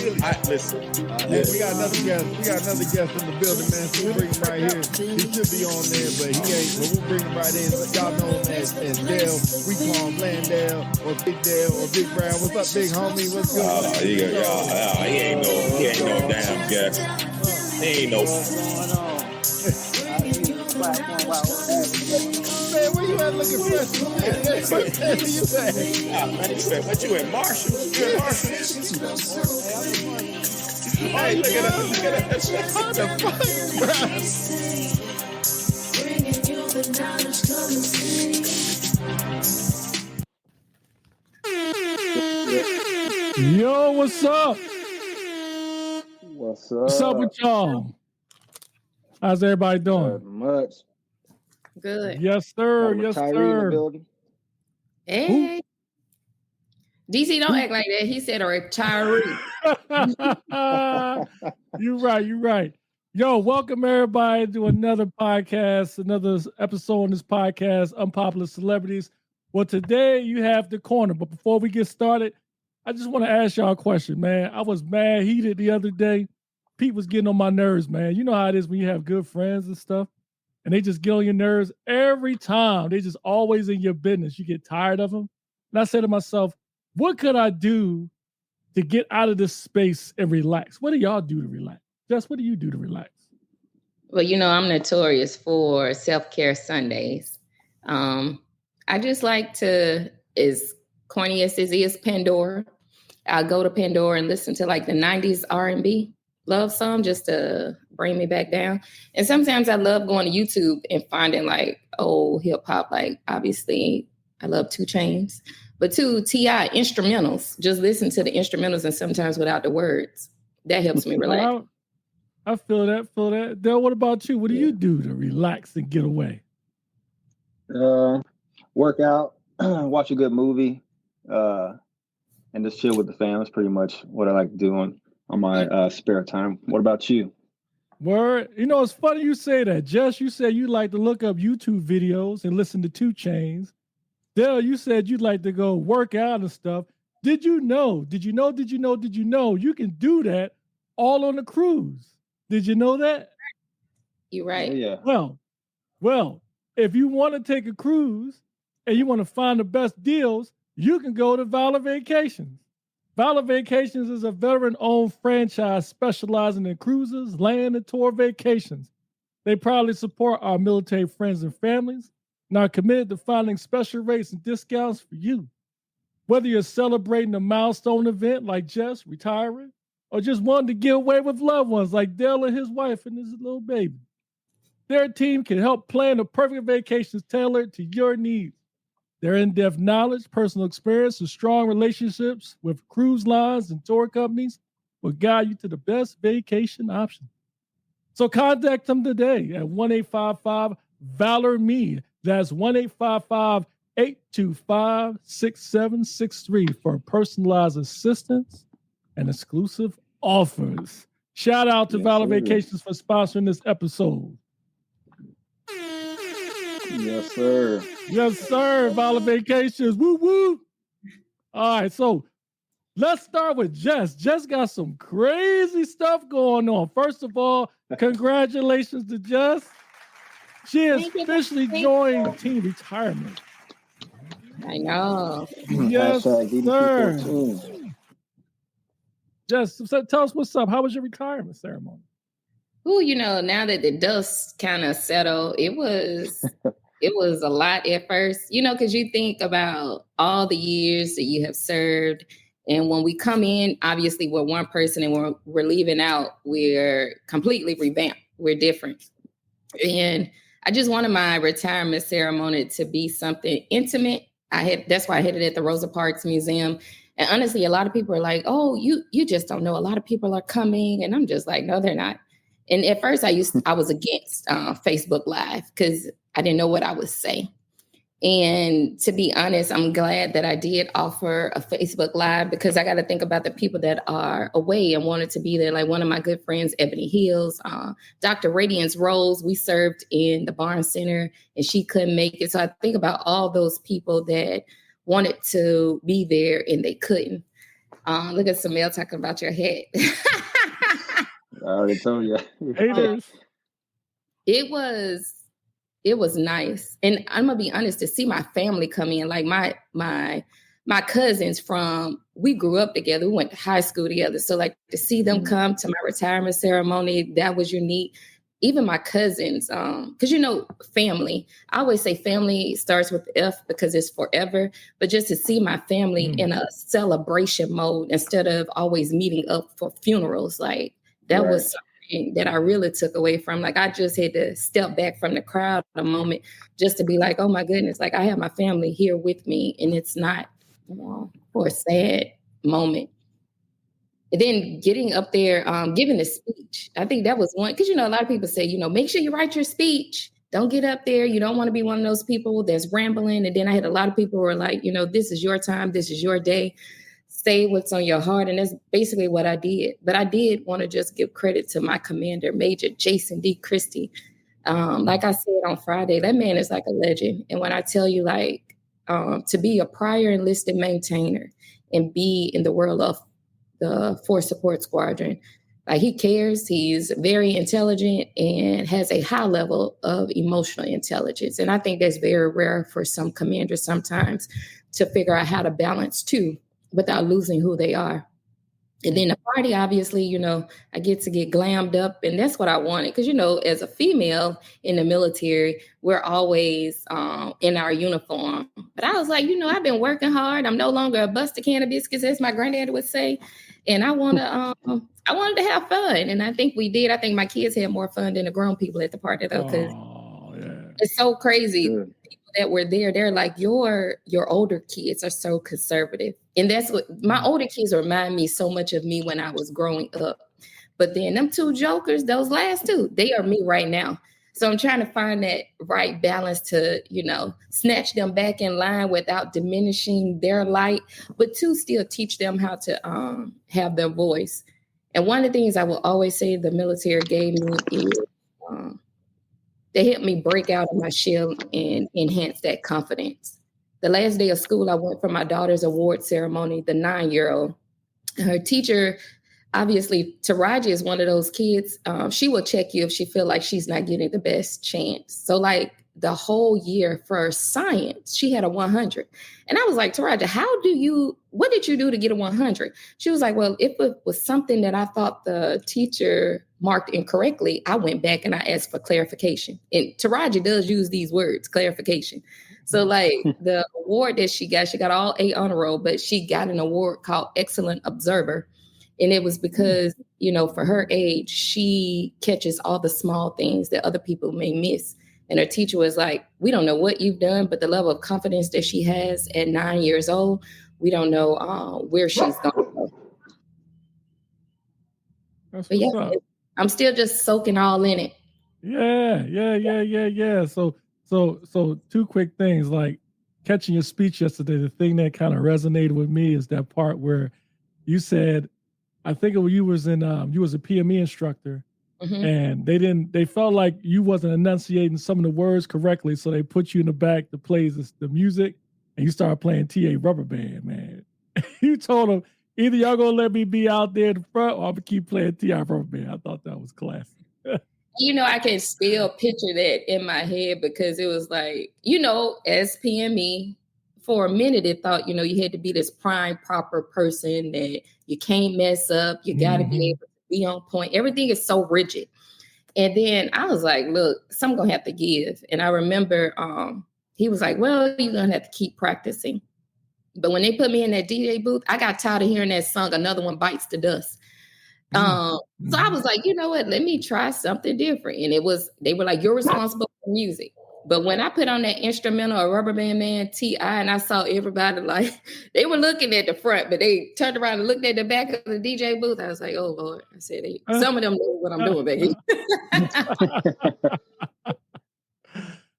Listen. Yeah, we got another guest. We got another guest in the building, man. So we'll bring him right here. He should be on there, but he ain't. But we'll bring him right in. Y'all know him as Dale. We call him Landale or Big Dale or Big Brown. What's up, big homie? What's good? He ain't no damn guest. He ain't no. Man, where you at looking fresh? Where you at? What you in Marshall? You in Marshall? Hey, look at that. What the fuck, bro? Yo, what's up? What's up with y'all? How's everybody doing? Not much. Good. Yes, sir. Yes, Tyree sir. in the building. Hey. DC, don't act like that. He said a retiree. You're right. Yo, welcome everybody to another podcast, another episode on this podcast, Unpopular Celebrities. Well, today you have the corner, but before we get started, I just want to ask y'all a question, man. I was mad heated the other day. Pete was getting on my nerves, man. You know how it is when you have good friends and stuff, and they just get on your nerves every time. They just always in your business. You get tired of them. And I said to myself, what could I do to get out of this space and relax? What do y'all do to relax? Jess, what do you do to relax? Well, you know, I'm notorious for self-care Sundays. I just like to, as corny as this is, Pandora. I'll go to Pandora and listen to like the 90s R&B love song just to bring me back down. And sometimes I love going to YouTube and finding like old hip hop, like obviously I love 2 Chainz, but 2 T.I. instrumentals. Just listen to the instrumentals and sometimes without the words. That helps me relax. I feel that. Dale, what about you? What do you do to relax and get away? Work out, watch a good movie, and just chill with the fam. That's pretty much what I like to do on my spare time. What about you? Word. You know, it's funny you say that. Jess, you said you like to look up YouTube videos and listen to 2 Chainz. Dale, you said you'd like to go work out and stuff. Did you know you can do that all on a cruise? Did you know that? You're right. Yeah. Well, if you want to take a cruise and you want to find the best deals, you can go to Valor Vacations. Valor Vacations is a veteran-owned franchise specializing in cruises, land, and tour vacations. They proudly support our military friends and families and are committed to finding special rates and discounts for you. Whether you're celebrating a milestone event like Jess retiring, or just wanting to get away with loved ones like Dale and his wife and his little baby, their team can help plan the perfect vacations tailored to your needs. Their in-depth knowledge, personal experience, and strong relationships with cruise lines and tour companies will guide you to the best vacation option. So contact them today at 1-855-VALOR-ME. That's 1-855-825-6763 for personalized assistance and exclusive offers. Shout out to Valor Vacations for sponsoring this episode. Yes, sir. Yes, sir. Valor Vacations. Woo, woo. All right, so let's start with Jess. Jess got some crazy stuff going on. First of all, congratulations to Jess. She has officially joined Team Retirement. I know. Yes, sir. Jess, tell us what's up. How was your retirement ceremony? Ooh, you know, now that the dust kind of settled, it was a lot at first, you know, because you think about all the years that you have served. And when we come in, obviously we're one person, and we're leaving out, we're completely revamped. We're different. And I just wanted my retirement ceremony to be something intimate. That's why I had it at the Rosa Parks Museum. And honestly, a lot of people are like, oh, you just don't know. A lot of people are coming. And I'm just like, no, they're not. And at first I was against Facebook Live because I didn't know what I would say. And to be honest, I'm glad that I did offer a Facebook Live, because I got to think about the people that are away and wanted to be there. Like one of my good friends, Ebony Hills, Dr. Radiance Rose, we served in the Barnes Center and she couldn't make it. So I think about all those people that wanted to be there and they couldn't. Look at Samel talking about your hat. I already told you. Haters. It was nice. And I'm gonna be honest, to see my family come in, like my cousins we grew up together, we went to high school together. So like to see them come to my retirement ceremony, that was unique. Even my cousins, because family, I always say family starts with F because it's forever, but just to see my family in a celebration mode instead of always meeting up for funerals, like that was something that I really took away from. Like I just had to step back from the crowd a moment just to be like, oh my goodness, like I have my family here with me, and it's not for a sad moment. And then getting up there, giving a speech. I think that was one, because, a lot of people say, make sure you write your speech. Don't get up there. You don't want to be one of those people that's rambling. And then I had a lot of people who were like, this is your time. This is your day. Say what's on your heart. And that's basically what I did. But I did want to just give credit to my commander, Major Jason D. Christie. Like I said on Friday, that man is like a legend. And when I tell you, like, to be a prior enlisted maintainer and be in the world of the Force Support Squadron, like he cares, he's very intelligent and has a high level of emotional intelligence. And I think that's very rare for some commanders sometimes to figure out how to balance two without losing who they are. And then the party, obviously, I get to get glammed up, and that's what I wanted. Because, as a female in the military, we're always in our uniform. But I was like, I've been working hard. I'm no longer a bust of can of biscuits, as my granddad would say. And I wanted to have fun. And I think we did. I think my kids had more fun than the grown people at the party, though, because it's so crazy. People that were there, they're like, your older kids are so conservative. And that's what my older kids remind me so much of me when I was growing up. But then them two jokers, those last two, they are me right now. So I'm trying to find that right balance to, snatch them back in line without diminishing their light, but to still teach them how to have their voice. And one of the things I will always say the military gave me is they helped me break out of my shell and enhance that confidence. The last day of school, I went for my daughter's award ceremony, the 9-year-old. Her teacher, obviously, Taraji is one of those kids. She will check you if she feel like she's not getting the best chance. So like the whole year for science, she had a 100. And I was like, Taraji, what did you do to get a 100? She was like, well, if it was something that I thought the teacher marked incorrectly, I went back and I asked for clarification. And Taraji does use these words, clarification. So like the award that she got all 8 on a roll, but she got an award called Excellent Observer. And it was because, for her age, she catches all the small things that other people may miss. And her teacher was like, we don't know what you've done, but the level of confidence that she has at 9 years old, we don't know where she's going. But yeah, I'm still just soaking all in it. Yeah. So 2 quick things, like catching your speech yesterday. The thing that kind of resonated with me is that part where you said, I think you was a PME instructor, and they felt like you wasn't enunciating some of the words correctly, so they put you in the back to play the music, and you started playing TA Rubber Band, man. You told them, either y'all gonna let me be out there in the front, or I'm gonna keep playing TA Rubber Band. I thought that was classic. I can still picture that in my head because it was like, as PME, for a minute, it thought, you had to be this prime, proper person that you can't mess up. You got to be able to be on point. Everything is so rigid. And then I was like, look, something going to have to give. And I remember he was like, well, you're going to have to keep practicing. But when they put me in that DJ booth, I got tired of hearing that song, Another One Bites the Dust. So I was like, you know what, let me try something different. And they were like, you're responsible for music. But when I put on that instrumental of Rubber Band Man, T.I., and I saw everybody like, they were looking at the front, but they turned around and looked at the back of the DJ booth. I was like, oh, Lord. I said, some of them know what I'm doing, baby.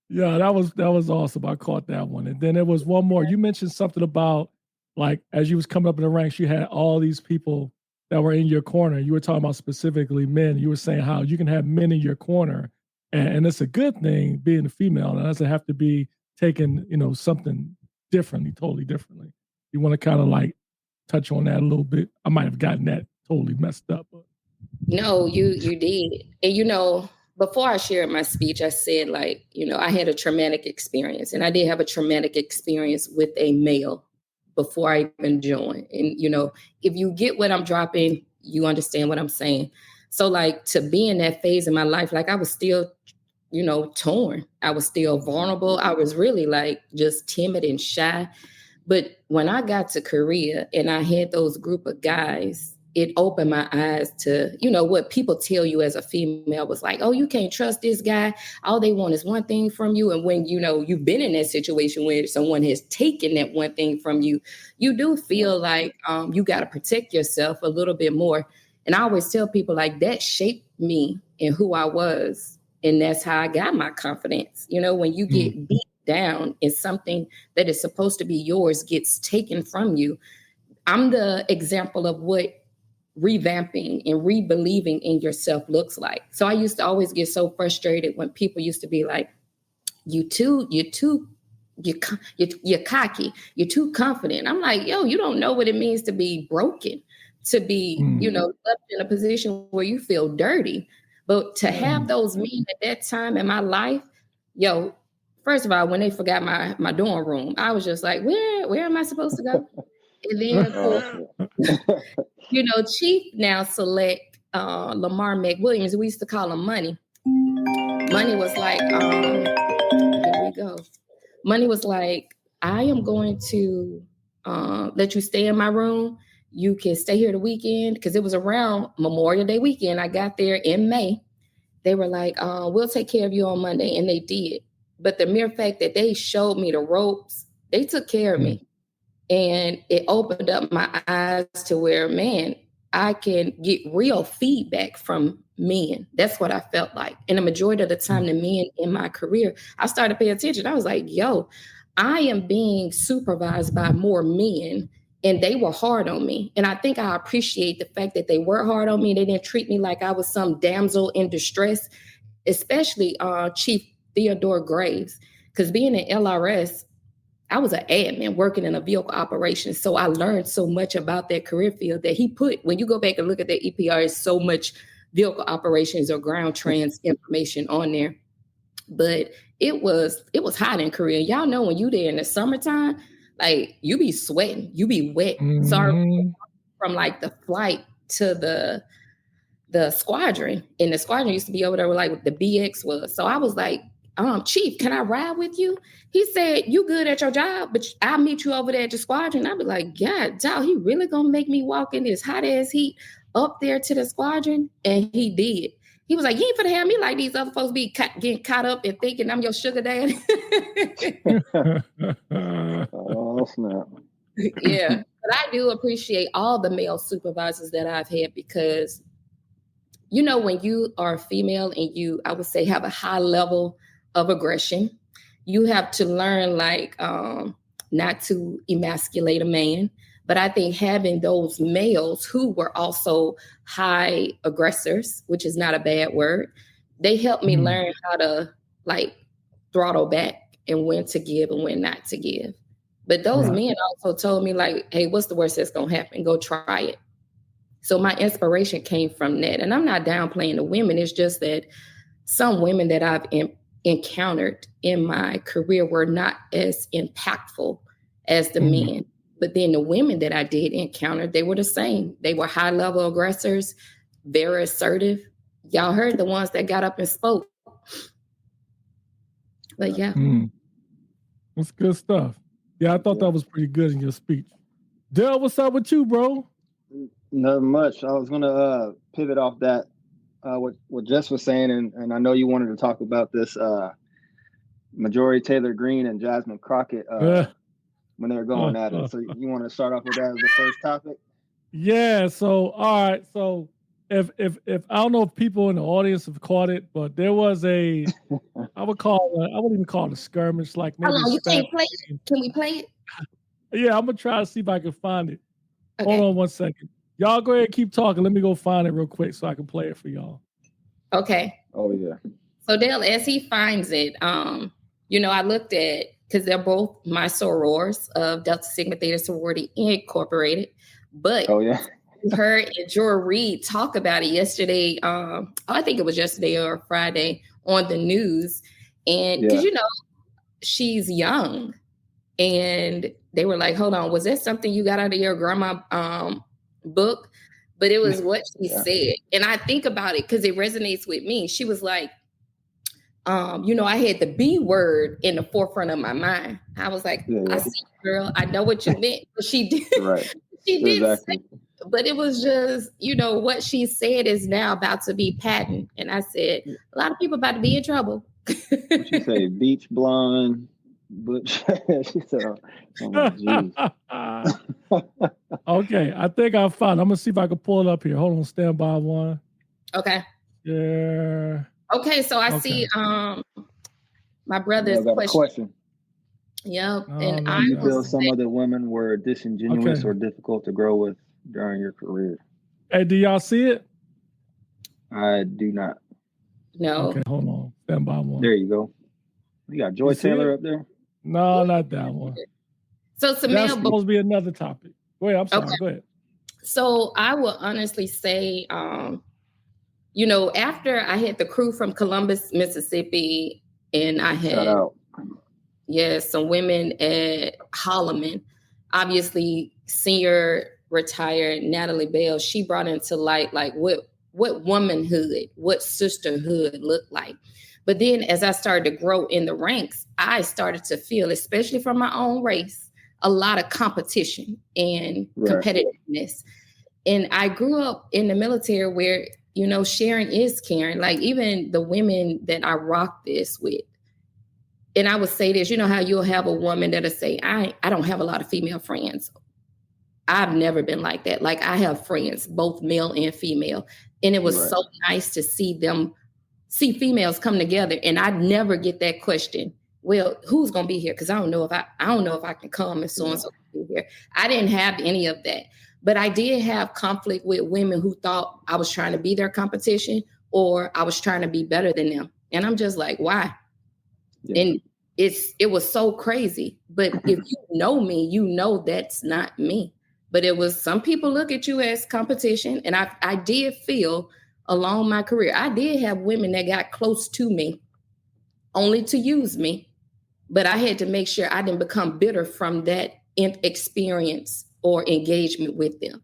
Yeah, that was awesome. I caught that one. And then there was one more. You mentioned something about, like, as you was coming up in the ranks, you had all these people that were in your corner. You were talking about specifically men. You were saying how you can have men in your corner, and it's a good thing being a female. And it doesn't have to be taken, something differently, totally differently. You want to kind of like touch on that a little bit. I might have gotten that totally messed up. But. No, you did. And before I shared my speech, I said, like, I had a traumatic experience, and I did have a traumatic experience with a male before I even joined. And, if you get what I'm dropping, you understand what I'm saying. So, like, to be in that phase in my life, like, I was still, torn. I was still vulnerable. I was really, like, just timid and shy. But when I got to Korea and I had those group of guys, it opened my eyes to, what people tell you as a female was like, oh, you can't trust this guy. All they want is one thing from you. And when, you've been in that situation where someone has taken that one thing from you, you do feel like you got to protect yourself a little bit more. And I always tell people, like, that shaped me and who I was. And that's how I got my confidence. When you get beat down and something that is supposed to be yours gets taken from you. I'm the example of what revamping and re-believing in yourself looks like. So I used to always get so frustrated when people used to be like, you're cocky, you're too confident. I'm like, yo, you don't know what it means to be broken, to be, left in a position where you feel dirty. But to have those men at that time in my life, first of all, when they forgot my dorm room, I was just like, where am I supposed to go? And then, Chief now select Lamar McWilliams. We used to call him Money. Money was like, here we go. Money was like, I am going to let you stay in my room. You can stay here the weekend, because it was around Memorial Day weekend. I got there in May. They were like, we'll take care of you on Monday. And they did. But the mere fact that they showed me the ropes, they took care of me. And it opened up my eyes to where, man, I can get real feedback from men. That's what I felt like. And the majority of the time, the men in my career, I started paying attention. I was like, yo, I am being supervised by more men, and they were hard on me. And I think I appreciate the fact that they were hard on me. They didn't treat me like I was some damsel in distress, especially Chief Theodore Graves. Because being in LRS, I was an admin working in a vehicle operation. So I learned so much about that career field that he put, when you go back and look at the EPR, there's so much vehicle operations or ground trans information on there. But it was hot in Korea. Y'all know when you there in the summertime, like, you be sweating, you be wet. Sorry, from like the flight to the squadron. And the squadron used to be over there where like the BX was. So I was like, Chief, can I ride with you? He said, you good at your job, but I'll meet you over there at the squadron. I'll be like, God, dog, he really gonna make me walk in this hot ass heat up there to the squadron? And he did. He was like, you ain't finna have me like these other folks be getting caught up and thinking I'm your sugar daddy. Oh, snap. Yeah, but I do appreciate all the male supervisors that I've had, because, when you are female and you, I would say, have a high level of aggression, you have to learn, like, not to emasculate a man. But I think having those males who were also high aggressors, which is not a bad word, they helped me learn how to, like, throttle back and when to give and when not to give. But those men also told me, like, hey, what's the worst that's going to happen? Go try it. So my inspiration came from that. And I'm not downplaying the women. It's just that some women that I've encountered in my career were not as impactful as the men. But then the women that I did encounter, they were the same. They were high-level aggressors, very assertive. Y'all heard the ones that got up and spoke. But yeah. That's good stuff. Yeah, I thought that was pretty good in your speech. Dale, what's up with you, bro? Nothing much. I was going to pivot off that, what Jess was saying, and I know you wanted to talk about this Marjorie Taylor Greene and Jasmine Crockett when they were going at it. So you want to start off with that as the first topic? Yeah. So, all right. So if I don't know if people in the audience have caught it, but there was I wouldn't even call it a skirmish. Like, maybe you can't play it? Can we play it? Yeah, I'm gonna try to see if I can find it. Okay. Hold on one second. Y'all go ahead and keep talking. Let me go find it real quick so I can play it for y'all. Okay. Oh yeah. So Dale, as he finds it, I looked at, because they're both my sorors of Delta Sigma Theta Sorority Incorporated. But Oh yeah. heard Joy Reid talk about it yesterday. I think it was yesterday or Friday on the news. And because, Yeah. you know, she's young. And they were like, hold on, was that something you got out of your grandma book? But it was what she said. And I think about it because it resonates with me. She was like, you know, I had the B word in the forefront of my mind. I was like, I see you, girl. I know what you meant. But she did. Right. She did Exactly. say, but it was just, you know, what she said is now about to be patent. And I said, a lot of people about to be in trouble. What she say? Beach blonde. But she said, oh my geez. Okay, I think I found. I'm gonna see if I can pull it up here. Hold on, stand by one. Okay. Yeah. Okay, so I see my brother's I got a question. Yep. Oh, And no, I Do you no. feel will some say, other women were disingenuous Okay. or difficult to grow with during your career? Hey, do y'all see it? I do not. no. Okay, hold on. Stand by one. There you go. You got Joy You see Taylor it? up there? No, not that one. So That's Samel, supposed to be another topic. Go ahead. I'm sorry. Okay. Go ahead. so I will honestly say, you know, after I had the crew from Columbus, Mississippi, and I Shout had out. some women at Holloman, obviously senior retired Natalie Bell, she brought into light like what womanhood, what sisterhood looked like. But then as I started to grow in the ranks, I started to feel, especially from my own race, a lot of competition and competitiveness. And I grew up in the military where, you know, sharing is caring. Like even the women that I rock this with, and I would say this, you know how you'll have a woman that'll say, I don't have a lot of female friends. I've never been like that. Like I have friends, both male and female. And it was so nice to see females come together. And I'd never get that question. Well, who's gonna be here? Because I don't know if I can come and so and so can be here. I didn't have any of that. But I did have conflict with women who thought I was trying to be their competition or I was trying to be better than them. And I'm just like, why? Yeah. And it was so crazy. But if you know me, you know that's not me. But it was, some people look at you as competition. And I did feel along my career, I did have women that got close to me only to use me. But I had to make sure I didn't become bitter from that experience or engagement with them.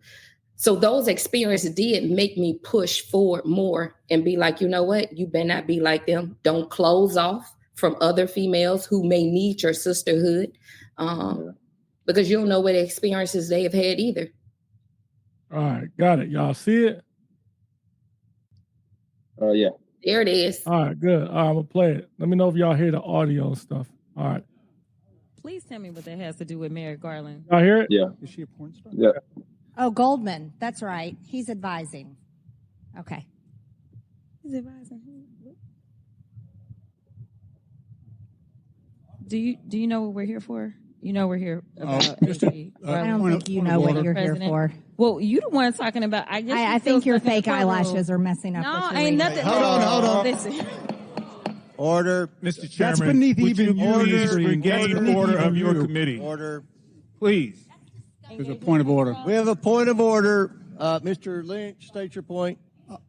So those experiences did make me push forward more and be like, you know what? You better not be like them. Don't close off from other females who may need your sisterhood, because you don't know what experiences they have had either. All right, got it. Y'all see it? Yeah. There it is. All right, good. All right, I'm gonna play it. Let me know if y'all hear the audio and stuff. All right. Please tell me what that has to do with Merrick Garland. Y'all hear it? Yeah. Is she a porn star? Yeah. Oh, Goldman. That's right. He's advising. Okay. He's advising. Do you know what we're here for? You know we're here about AG. I don't think you know what you're here for. Well, you the one talking about. I think your fake eyelashes are messing up. No, what you're ain't reading. nothing. Hold on. Listen. Order. Mr. Chairman, That's beneath would even you order. please regain Order. order of your Order. committee? Order. Please. There's a point of order. We have a point of order. Mr. Lynch, state your point.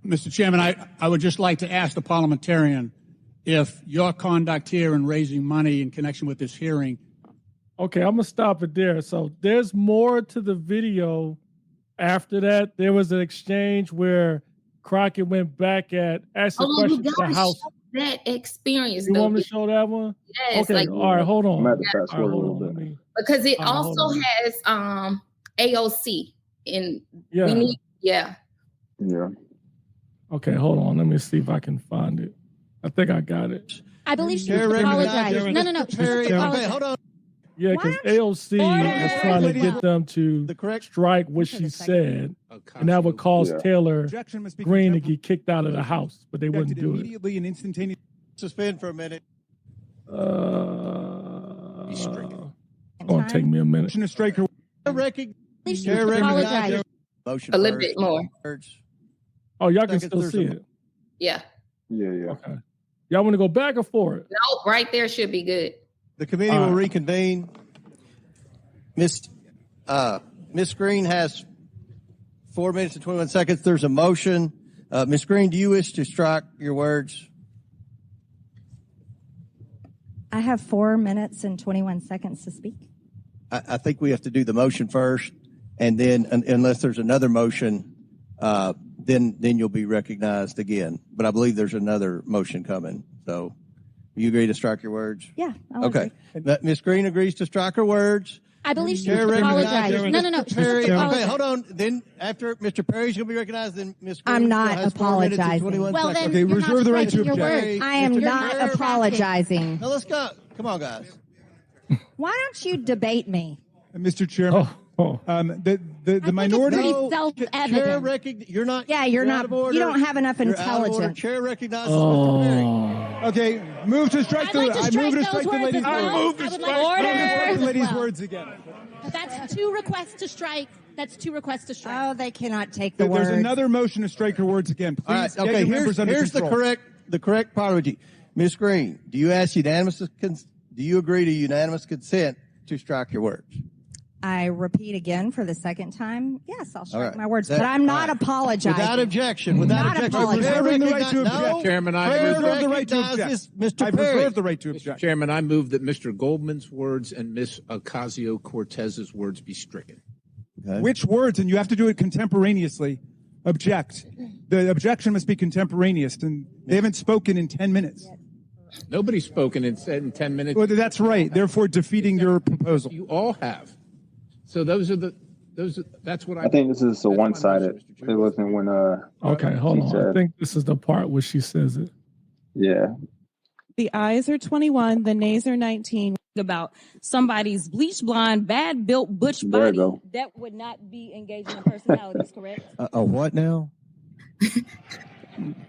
Mr. Chairman, I would just like to ask the parliamentarian if your conduct here in raising money in connection with this hearing. Okay, I'm gonna stop it there. So there's more to the video. After that, there was an exchange where Crockett went back at asked a question to the House. That experience. You want me to show that one? Yes. Okay. All right. Hold on. I'm at the fast forward a little bit. Because it also has AOC in. Yeah. Yeah. Yeah. Okay. Hold on. Let me see if I can find it. I think I got it. I believe she apologized. No. She apologized. Hold on. Yeah, because AOC was trying to get them to strike what she said, and that would cause Taylor Greene to get kicked out of the House, but they wouldn't do it. Immediately and instantaneously. Suspend for a minute. It's going to take me a minute. Straker. She apologized. Motion A little bit more. Oh, y'all can still see it. Yeah. Yeah. Okay. Y'all want to go back or forward? No, right there should be good. The committee will reconvene. Miss Greene has 4 minutes and 21 seconds. There's a motion. Ms. Green, do you wish to strike your words? I have 4 minutes and 21 seconds to speak. I think we have to do the motion first, and then unless there's another motion, then you'll be recognized again. But I believe there's another motion coming. So you agree to strike your words? Yeah. I'll Okay. agree. Ms. Green agrees to strike her words. I believe she Chair should recognizes apologize. No, Mr. she Perry. should Okay, apologize. hold on. Then after Mr. Perry's going to be recognized, then Ms. Green I'm not still has 4 minutes and apologizing. 21 Well, seconds. then Okay, you're reserve not the right to striking your object. words. I am Mr. not Perry. apologizing. Now let's go. Come on, guys. Why don't you debate me? Mr. Chairman, Oh. the minority. pretty No, self-evident. You're not. Yeah, you're out not. of order. You don't have enough You're out of order. intelligence. Chair recognizes Mr. Perry. Oh. Okay, move to strike I'd like to I strike move to those strike the words lady's as well. words. I would like to The order. lady's words again. That's 2 requests to strike. That's 2 requests to strike. Oh, they cannot take the There's word. another motion to strike her words again. Please All right. get Okay. your members under Here's the control. correct priority. Ms. Green, do you agree to unanimous consent to strike your words? I repeat again for the second time. Yes, I'll strike right. my words, That- but I'm not all right. apologizing. Without objection. Without Not objection. apologizing. Chair Reserving the right to recognizes- object. No. Chairman, I Chair reserve the right to object. recognizes Mr. I Perry. reserve the right to object. Chairman, I move that Mr. Goldman's words and Ms. Ocasio-Cortez's words be stricken. Okay. Which words? And you have to do it contemporaneously. Object. The objection must be contemporaneous, and they haven't spoken in 10 minutes. Nobody's spoken in 10 minutes. Well, that's right. Therefore, defeating your proposal. You all have. So that's what I think this is a that's my one-sided. motion, Mr. Chairman. It wasn't when Okay, hold she on. I said- think this is the part where she says it. yeah. The ayes are 21, the nays are 19. About somebody's bleach blonde, bad built butch There you body go. that would not be engaging in personalities, correct? A what now?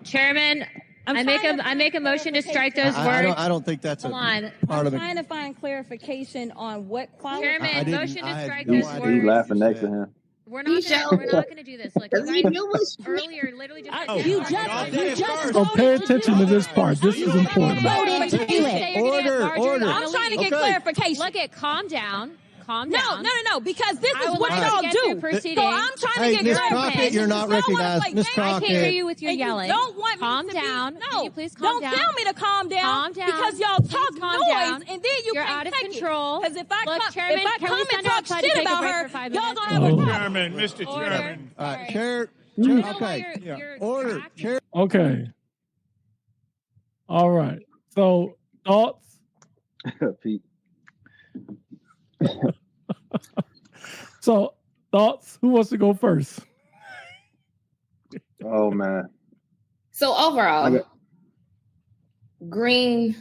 Chairman, I make a motion to strike those words. I don't think that's Hold on. part I'm of it. trying to find clarification on what qualifies. Chairman, didn't- motion to I had strike no those idea. He's words. laughing next to him. We're not gonna do this. Look, you guys earlier literally just said You that. just So pay attention to this part. This is important. voted to do Say it. you're gonna have Order, margarine order. on I'm the trying to leaf. get clarification. Look at, calm down. Calm No, down. because this I is would what like to y'all get do. through proceedings. So I'm trying Hey, to get Ms. clarification. Crockett, you're not Y'all wanna recognized. play Ms. games. I can't hear Crockett. you with your And you yelling. don't want me Calm to down. Be, Can no, you please calm don't down? tell me to calm down. Calm down. Because y'all Please talk calm noise, down. and then You're out of control. Because if I Look, come, Chairman, if I can come we and send talk outside to shit take a about break her, for 5 y'all minutes? gonna have a problem. Chairman, Mr. Order. Chairman. All right, Sorry. Chair. You know why Okay. you're Order. acting- Chair. Okay. All right. So thoughts? Pete. So thoughts? Who wants to go first? Oh man. So overall, Okay. Green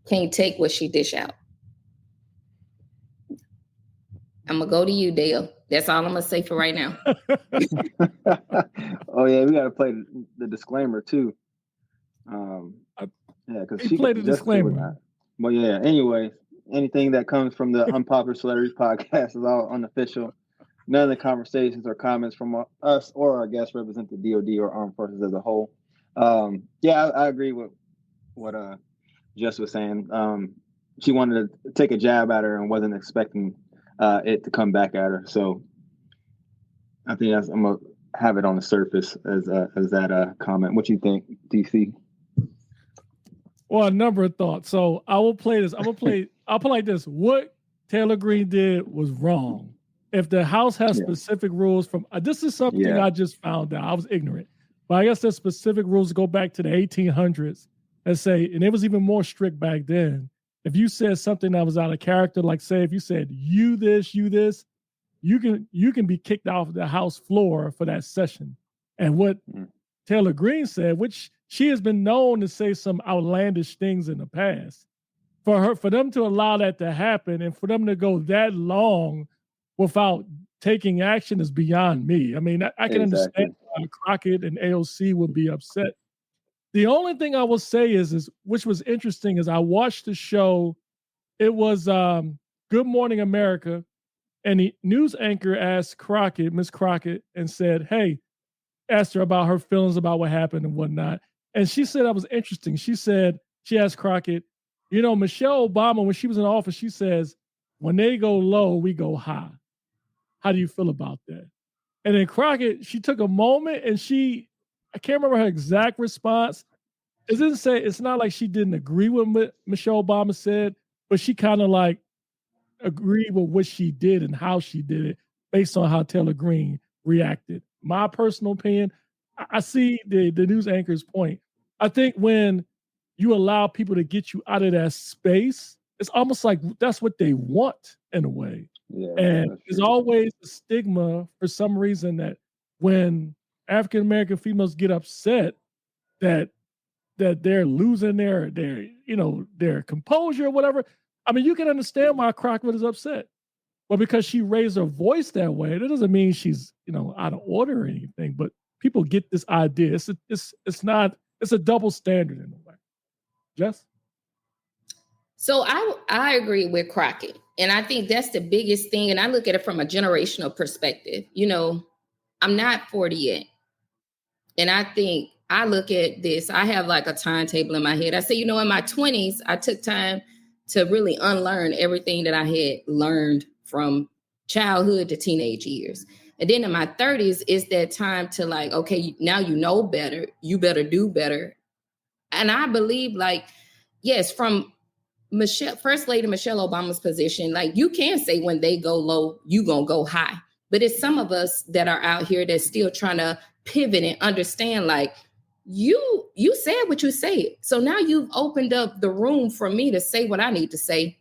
can't take what she dish out. I'm gonna go to you, Dale. That's all I'm gonna say for right now. Oh yeah, we gotta play the disclaimer too. Yeah, because He she played the could justify disclaimer. that. But yeah, anyway, anything that comes from the Unpopular Celebrities podcast is all unofficial. None of the conversations or comments from us or our guests represent the DoD or armed forces as a whole. Yeah, I agree with what Jess was saying. She wanted to take a jab at her and wasn't expecting it to come back at her. So I think I'm gonna have it on the surface as that comment. What you think, DC? Well, a number of thoughts. So I will play this. I'll play like this. What Taylor Greene did was wrong. If the House has specific rules from this is something I just found out. I was ignorant. But I guess there's specific rules that go back to the 1800s and say, and it was even more strict back then. If you said something that was out of character, like say if you said you this, you can be kicked off the House floor for that session. And what Taylor Greene said, which she has been known to say some outlandish things in the past, for them to allow that to happen and for them to go that long without taking action is beyond me. I mean, I can understand why Crockett and AOC would be upset. The only thing I will say is which was interesting, is I watched the show. It was Good Morning America, and the news anchor asked Crockett, Miss Crockett, and said, hey, asked her about her feelings about what happened and whatnot. And she said that was interesting. She asked Crockett, you know, Michelle Obama, when she was in office, she says, when they go low, we go high. How do you feel about that? And then Crockett, she took a moment and I can't remember her exact response. It's not like she didn't agree with what Michelle Obama said, but she kind of like agreed with what she did and how she did it based on how Taylor Greene reacted. My personal opinion, I see the news anchor's point. I think when you allow people to get you out of that space, it's almost like that's what they want in a way. Yeah, and there's always a stigma for some reason that when African American females get upset that they're losing their composure or whatever. I mean, you can understand why Crockett is upset. But because she raised her voice that way, that doesn't mean she's, out of order or anything. But people get this idea. It's a double standard in a way. Jess? So I agree with Crockett. And I think that's the biggest thing. And I look at it from a generational perspective. I'm not 40 yet. And I think I look at this, I have like a timetable in my head. I say, in my 20s, I took time to really unlearn everything that I had learned from childhood to teenage years. And then in my 30s, it's that time to like, okay, now you know better, you better do better. And I believe yes, from First Lady Michelle Obama's position, like you can say when they go low, you gonna go high. But it's some of us that are out here that's still trying to pivot and understand like, you said what you said. So now you've opened up the room for me to say what I need to say,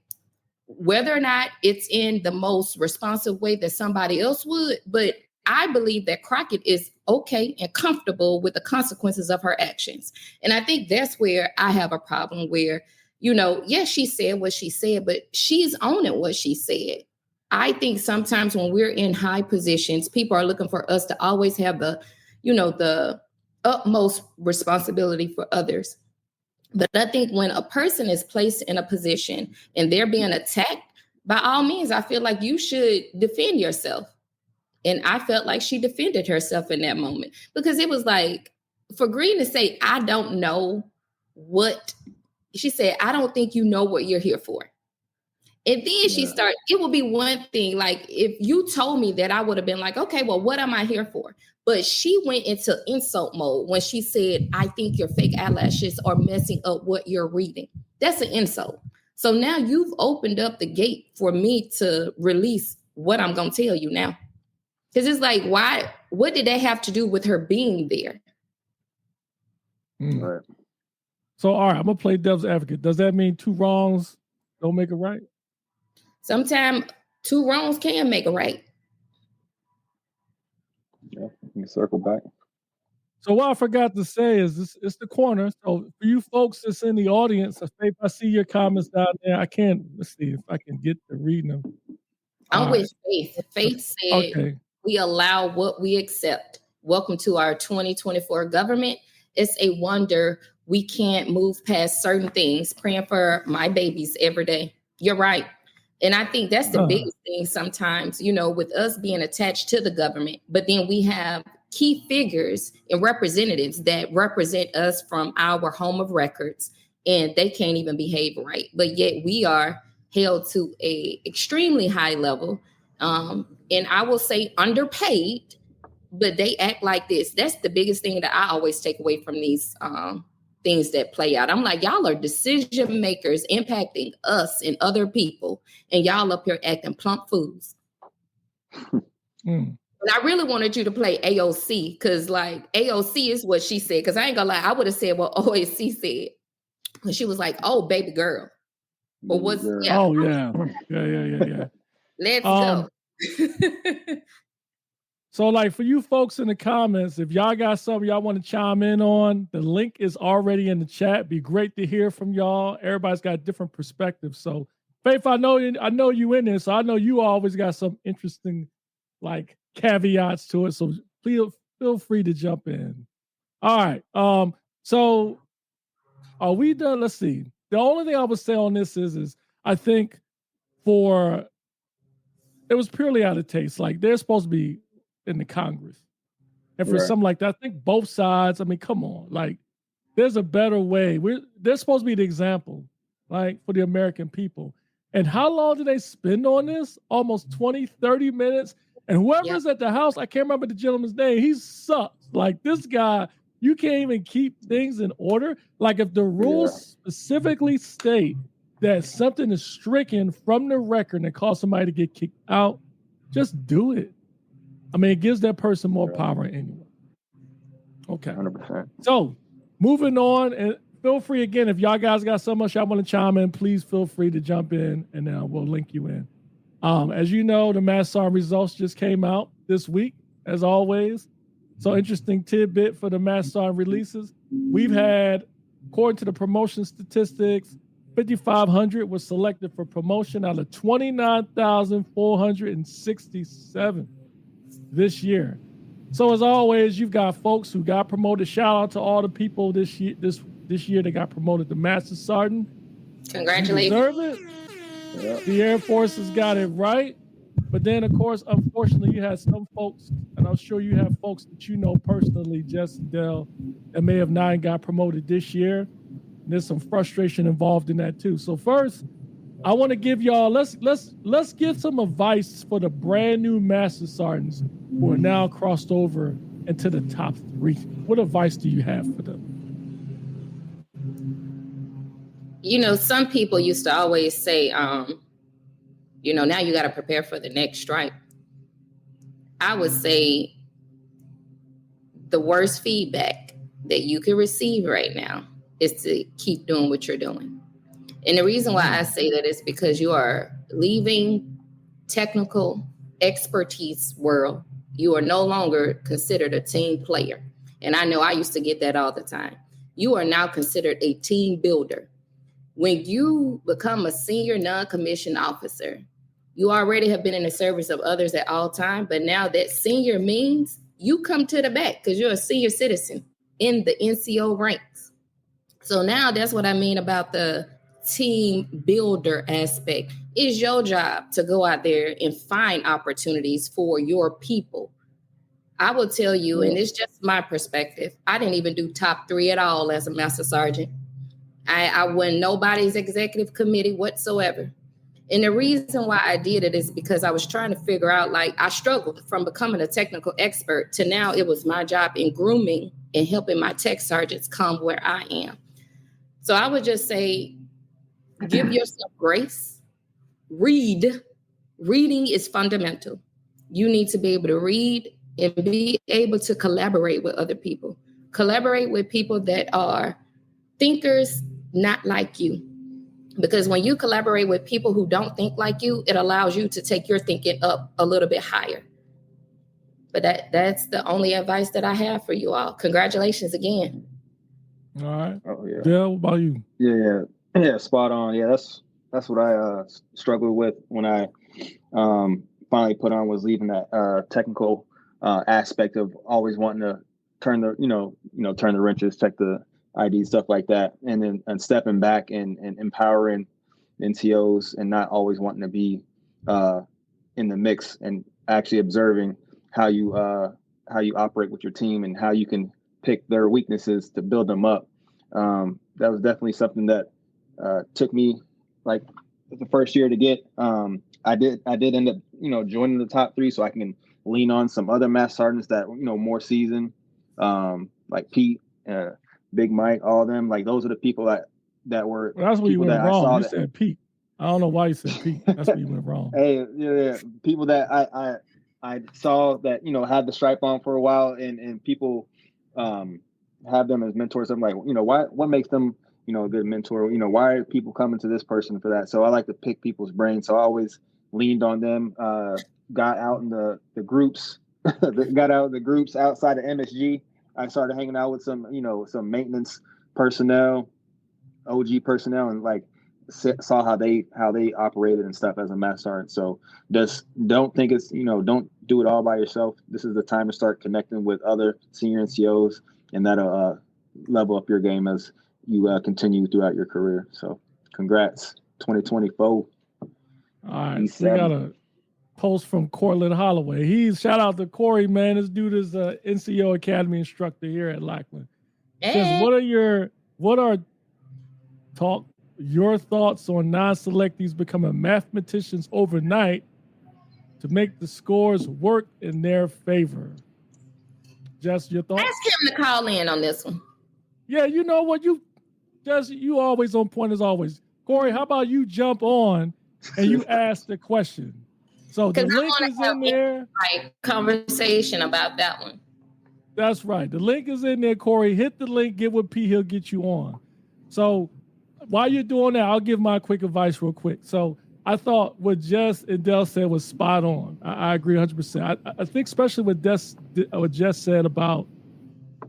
whether or not it's in the most responsive way that somebody else would. But I believe that Crockett is okay and comfortable with the consequences of her actions. And I think that's where I have a problem where, yes, she said what she said, but she's owning what she said. I think sometimes when we're in high positions, people are looking for us to always have the utmost responsibility for others. But I think when a person is placed in a position and they're being attacked, by all means, I feel like you should defend yourself. And I felt like she defended herself in that moment because it was like for Greene to say, I don't know what she said, I don't think you know what you're here for. And then she started, it would be one thing, like if you told me that, I would have been like, okay, well, what am I here for? But she went into insult mode when she said, I think your fake eyelashes are messing up what you're reading. That's an insult. So now you've opened up the gate for me to release what I'm going to tell you now. Because it's like, what did that have to do with her being there? Right. So, all right, I'm going to play devil's advocate. Does that mean two wrongs don't make a right? Sometimes two wrongs can make a right. Yeah, you can circle back. So what I forgot to say is it's the corner. So for you folks that's in the audience, if I see your comments down there, let's see if I can get to reading them. I'm with Faith. Faith said, we allow what we accept. Welcome to our 2024 government. It's a wonder we can't move past certain things. Praying for my babies every day. You're right. And I think that's the biggest thing sometimes, with us being attached to the government, but then we have key figures and representatives that represent us from our home of records, and they can't even behave right. But yet we are held to a extremely high level. And I will say underpaid, but they act like this. That's the biggest thing that I always take away from these things that play out. I'm like, y'all are decision makers impacting us and other people, and y'all up here acting plump fools. And I really wanted you to play AOC because like AOC is what she said. Because I ain't gonna lie, I would have said what OAC said. And she was like, oh, baby girl. Or was yeah. Oh, yeah. Yeah. Let's go. So like for you folks in the comments, if y'all got something y'all want to chime in on, the link is already in the chat. Be great to hear from y'all. Everybody's got different perspectives. So Faith, I know you in this, so I know you always got some interesting like caveats to it. So please feel free to jump in. All right. So are we done? Let's see. The only thing I would say on this is I think it was purely out of taste. Like they're supposed to be in the Congress. And for something like that, I think both sides, I mean, come on, like there's a better way. They're supposed to be the example, like for the American people. And how long did they spend on this? Almost 20, 30 minutes. And whoever's at the house, I can't remember the gentleman's name, he sucks. Like this guy, you can't even keep things in order. Like if the rules specifically state that something is stricken from the record and cause somebody to get kicked out, just do it. I mean, it gives that person more power anyway. Okay. 100%. So moving on, and feel free again, if y'all guys got so much y'all want to chime in, please feel free to jump in and we'll link you in. As you know, the Mass Sergeant results just came out this week, as always. So interesting tidbit for the Mass Sergeant releases. We've had, according to the promotion statistics, 5,500 was selected for promotion out of 29,467 this year. So as always, you've got folks who got promoted. Shout out to all the people this year that got promoted to Master Sergeant. Congratulations. You deserve it. Yep. The Air Force has got it right. But then, of course, unfortunately, you had some folks, and I'm sure you have folks that you know personally, Jess and Dell, that may have not got promoted this year. And there's some frustration involved in that too. So first, I want to give y'all, let's give some advice for the brand new Master Sergeants who are now crossed over into the top 3. What advice do you have for them? You know, some people used to always say, you know, now you got to prepare for the next strike. I would say the worst feedback that you can receive right now is to keep doing what you're doing. And the reason why I say that is because you are leaving technical expertise world. You are no longer considered a team player. And I know I used to get that all the time. You are now considered a team builder. When you become a senior non-commissioned officer, you already have been in the service of others at all times, but now that senior means you come to the back because you're a senior citizen in the NCO ranks. So now that's what I mean about the team builder aspect. It's your job to go out there and find opportunities for your people. I will tell you, and it's just my perspective, I didn't even do top 3 at all as a Master Sergeant. I wasn't nobody's executive committee whatsoever. And the reason why I did it is because I was trying to figure out, like, I struggled from becoming a technical expert to now it was my job in grooming and helping my tech sergeants come where I am. So I would just say, give yourself grace. Read. Reading is fundamental. You need to be able to read and be able to collaborate with other people. Collaborate with people that are thinkers, not like you. Because when you collaborate with people who don't think like you, it allows you to take your thinking up a little bit higher. But that's the only advice that I have for you all. Congratulations again. All right. Oh, yeah. Dale, what about you? Yeah, spot on. Yeah, that's what I struggled with when I finally put on, was leaving that technical aspect of always wanting to turn the turn the wrenches, check the ID, stuff like that, and stepping back and empowering NCOs and not always wanting to be in the mix, and actually observing how you operate with your team and how you can pick their weaknesses to build them up. That was definitely something that took me like the first year to get. I did end up joining the top 3 so I can lean on some other Master Sergeants that more seasoned, like Pete, Big Mike, all of them. Like those are the people that were. Well, that's where you went wrong. You said Pete. I don't know why you said Pete. That's where you went wrong. Hey, yeah, people that I saw that had the stripe on for a while, and people have them as mentors. I'm like, what makes them a good mentor? Why are people coming to this person for that? So I like to pick people's brains. So I always leaned on them. Got out in the groups, got out in the groups outside of MSG. I started hanging out with some maintenance personnel, OG personnel, and like saw how they operated and stuff as a Master Sergeant. So just don't think it's don't do it all by yourself. This is the time to start connecting with other senior NCOs, and that'll level up your game as you continue throughout your career. So congrats, 2024. All right, we got a post from Cortland Holloway. Shout out to Corey, man. This dude is a NCO Academy instructor here at Lackland. Says, what are your thoughts on non-selectees becoming mathematicians overnight to make the scores work in their favor. Jess, your thoughts? Ask him to call in on this one. Yeah, you know what? Jess, you always on point as always. Corey, how about you jump on and you ask the question? So the link is in there. Like conversation about that one. That's right. The link is in there, Corey. Hit the link, get with P, he'll get you on. So while you're doing that, I'll give my quick advice real quick. So I thought what Jess and Del said was spot on. I agree 100%. I think especially what Jess said about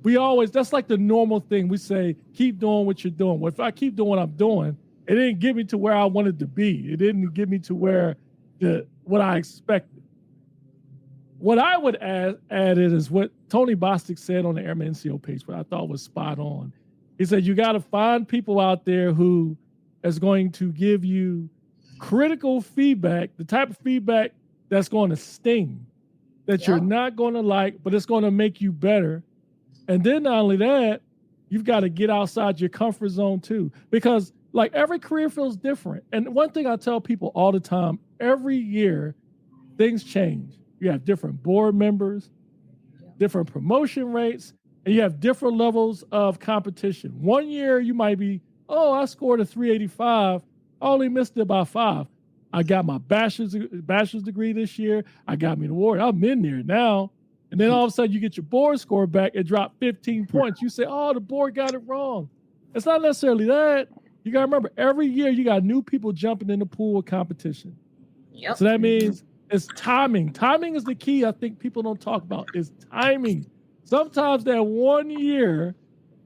that's like the normal thing. We say, keep doing what you're doing. Well, if I keep doing what I'm doing, it didn't get me to where I wanted to be. It didn't get me to where what I expected. What I would add is what Tony Bostic said on the Airman NCO page, what I thought was spot on. He said, you got to find people out there who is going to give you critical feedback, the type of feedback that's going to sting, that you're not going to like, but it's going to make you better. And then not only that, you've got to get outside your comfort zone too, because like every career feels different. And one thing I tell people all the time, every year things change. You have different board members, different promotion rates, and you have different levels of competition. One year you might be, I scored a 385. I only missed it by 5. I got my bachelor's degree this year. I got me an award. I'm in there now. And then all of a sudden you get your board score back. It dropped 15 points. You say, the board got it wrong. It's not necessarily that. You got to remember, every year you got new people jumping in the pool of competition. Yep. So that means it's timing. Timing is the key I think people don't talk about, is timing. Sometimes that 1 year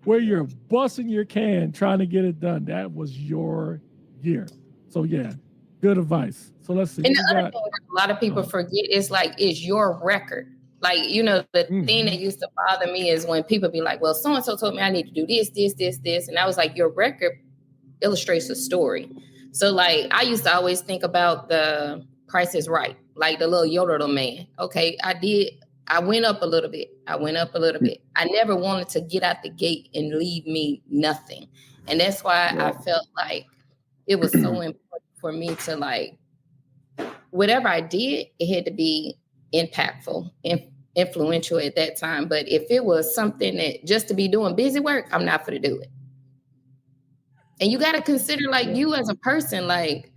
where you're busting your can trying to get it done, that was your year. So yeah, good advice. So let's see. And the other thing a lot of people forget is your record. Like, the thing that used to bother me is when people be like, well, so-and-so told me I need to do this, this, this, this. And I was like, your record illustrates a story. So like, I used to always think about the Price is Right, like the little Yodelman man. Okay, I went up a little bit. I never wanted to get out the gate and leave me nothing. And that's why I felt like it was so important for me to like, whatever I did, it had to be impactful and influential at that time. But if it was something that just to be doing busy work, I'm not going to do it. And you got to consider like you as a person, like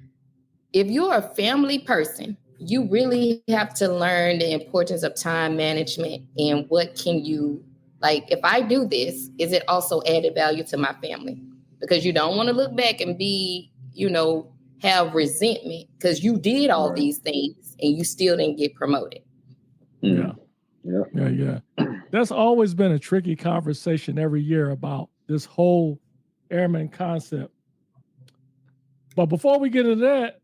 if you're a family person, you really have to learn the importance of time management and what can you, like, if I do this, is it also added value to my family? Because you don't want to look back and be, have resentment because you did all these things and you still didn't get promoted. Yeah. That's always been a tricky conversation every year about this whole airman concept. But before we get into that,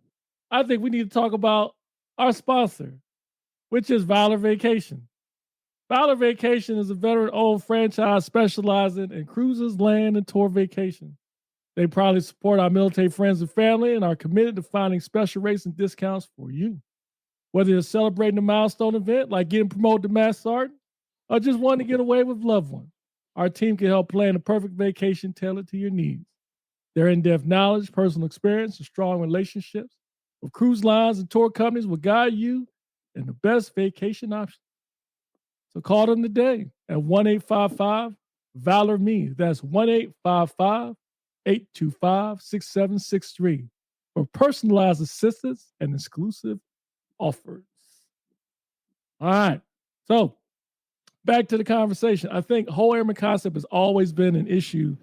I think we need to talk about our sponsor, which is Valor Vacation. Valor Vacation is a veteran-owned franchise specializing in cruises, land, and tour vacation. They proudly support our military friends and family and are committed to finding special rates and discounts for you. Whether you're celebrating a milestone event like getting promoted to Master Sergeant or just wanting to get away with loved ones, our team can help plan the perfect vacation tailored to your needs. Their in-depth knowledge, personal experience, and strong relationships with cruise lines and tour companies will guide you in the best vacation options. So call them today at 1-855-VALOR-ME. That's 1-855-825-6763 for personalized assistance and exclusive offers. All right. So back to the conversation. I think whole airman concept has always been an issue.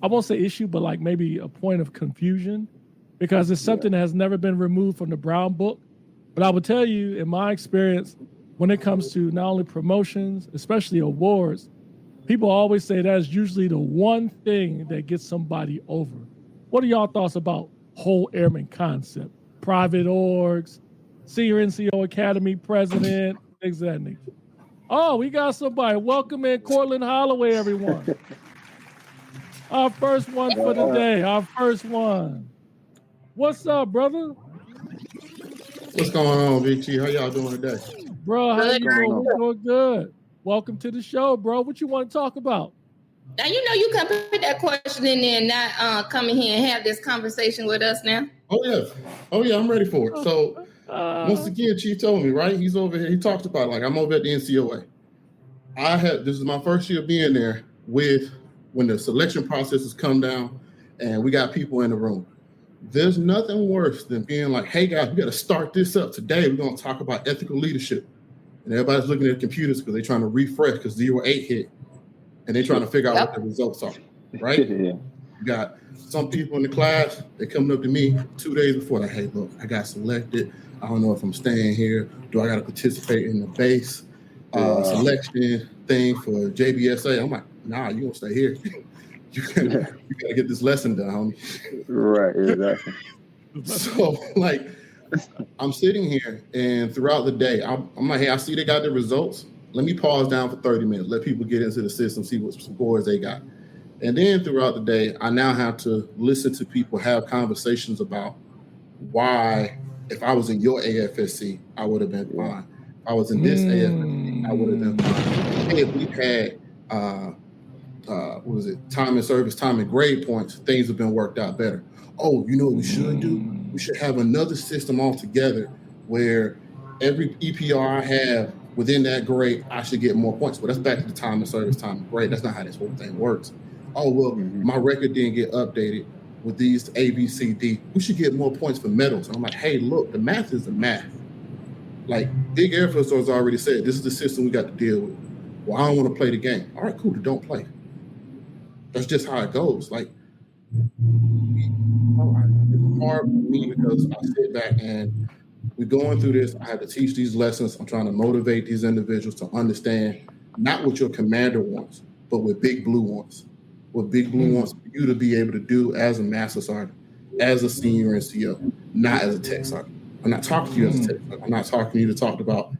I won't say issue, but like maybe a point of confusion because it's something that has never been removed from the Brown Book. But I would tell you, in my experience, when it comes to not only promotions, especially awards, people always say that's usually the one thing that gets somebody over. What are y'all thoughts about whole airman concept? Private orgs, Senior NCO Academy president, things of that nature. Oh, we got somebody. Welcome in Cortland Holloway, everyone. Our first one for the day. Our first one. What's up, brother? What's going on, Big T? How y'all doing today? Bro, how you doing? We're doing good. Welcome to the show, bro. What you want to talk about? Now, you can put that question in there and not come in here and have this conversation with us now. Oh, yeah, I'm ready for it. So Once again, Chief told me, right? He's over here. He talked about like I'm over at the NCOA. This is my first year being there with when the selection processes come down and we got people in the room. There's nothing worse than being like, hey guys, we got to start this up today. We're going to talk about ethical leadership. And everybody's looking at computers because they're trying to refresh because 08 hit. And they're trying to figure out what the results are, right? Yeah. You got some people in the class, they're coming up to me 2 days before, like, hey, look, I got selected. I don't know if I'm staying here. Do I got to participate in the base selection thing for JBSA? I'm like, nah, you won't stay here. You got to get this lesson done, homie. Right, exactly. So, like, I'm sitting here, and throughout the day, I'm like, hey, I see they got the results. Let me pause down for 30 minutes. Let people get into the system, see what scores they got. And then throughout the day, I now have to listen to people have conversations about why, if I was in your AFSC, I would have been fine. If I was in this AFSC, I would have been fine. Hey, if we had, what was it, time and service, time and grade points, things have been worked out better. Oh, you know what we should do? We should have another system altogether where every EPR I have within that grade, I should get more points. But that's back to the time and service, time and grade. That's not how this whole thing works. Oh, well, my record didn't get updated with these A, B, C, D. We should get more points for medals. And I'm like, hey, look, the math is the math. Like Big Air Force has already said, this is the system we got to deal with. Well, I don't want to play the game. All right, cool, then don't play. That's just how it goes. Like, it's hard for me because I sit back and we're going through this. I have to teach these lessons. I'm trying to motivate these individuals to understand not what your commander wants, but what Big Blue wants. What Big Blue wants you to be able to do as a master sergeant, as a senior NCO, not as a tech sergeant. I'm not talking to you as a tech sergeant. I'm not talking to you to talk about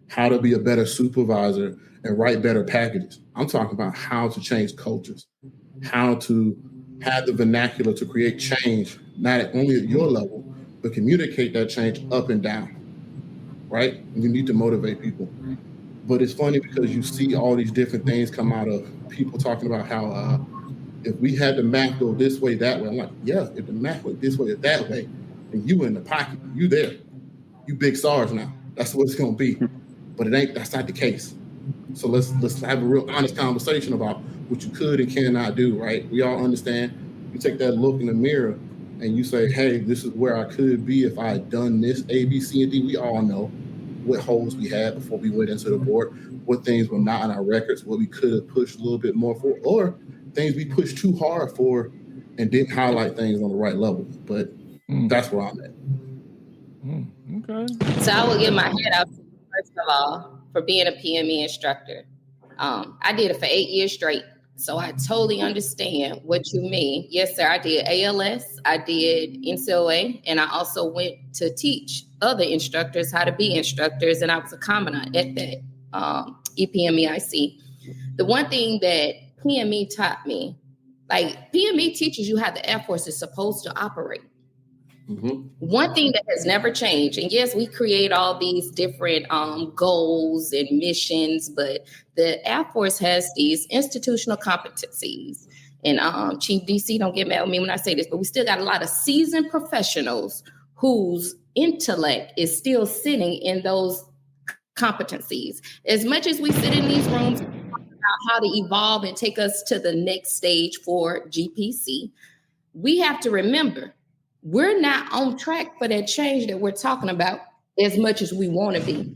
how to be a better supervisor and write better packages. I'm talking about how to change cultures, how to have the vernacular to create change, not only at your level, but communicate that change up and down, right? And you need to motivate people. But it's funny because you see all these different things come out of people talking about how if we had the math go this way, that way, I'm like, yeah, if the math went this way or that way, and you in the pocket, you there. You big SARS now. That's what it's gonna be. But that's not the case. So let's have a real honest conversation about what you could and cannot do, right? We all understand. You take that look in the mirror and you say, hey, this is where I could be if I had done this, A, B, C, and D. We all know what holes we had before we went into the board, what things were not on our records, what we could have pushed a little bit more for, or things we pushed too hard for and didn't highlight things on the right level. But that's where I'm at. Okay. So I will give my head out to you, first of all, for being a PME instructor. I did it for 8 years straight. So I totally understand what you mean. Yes, sir. I did ALS, I did NCOA, and I also went to teach other instructors how to be instructors. And I was a commandant at that EPMEIC. The one thing that PME taught me, like PME teaches you how the Air Force is supposed to operate. One thing that has never changed, and yes, we create all these different goals and missions, but the Air Force has these institutional competencies. And Chief DC, don't get mad with me when I say this, but we still got a lot of seasoned professionals whose intellect is still sitting in those competencies. As much as we sit in these rooms and talk about how to evolve and take us to the next stage for GPC, we have to remember we're not on track for that change that we're talking about as much as we want to be.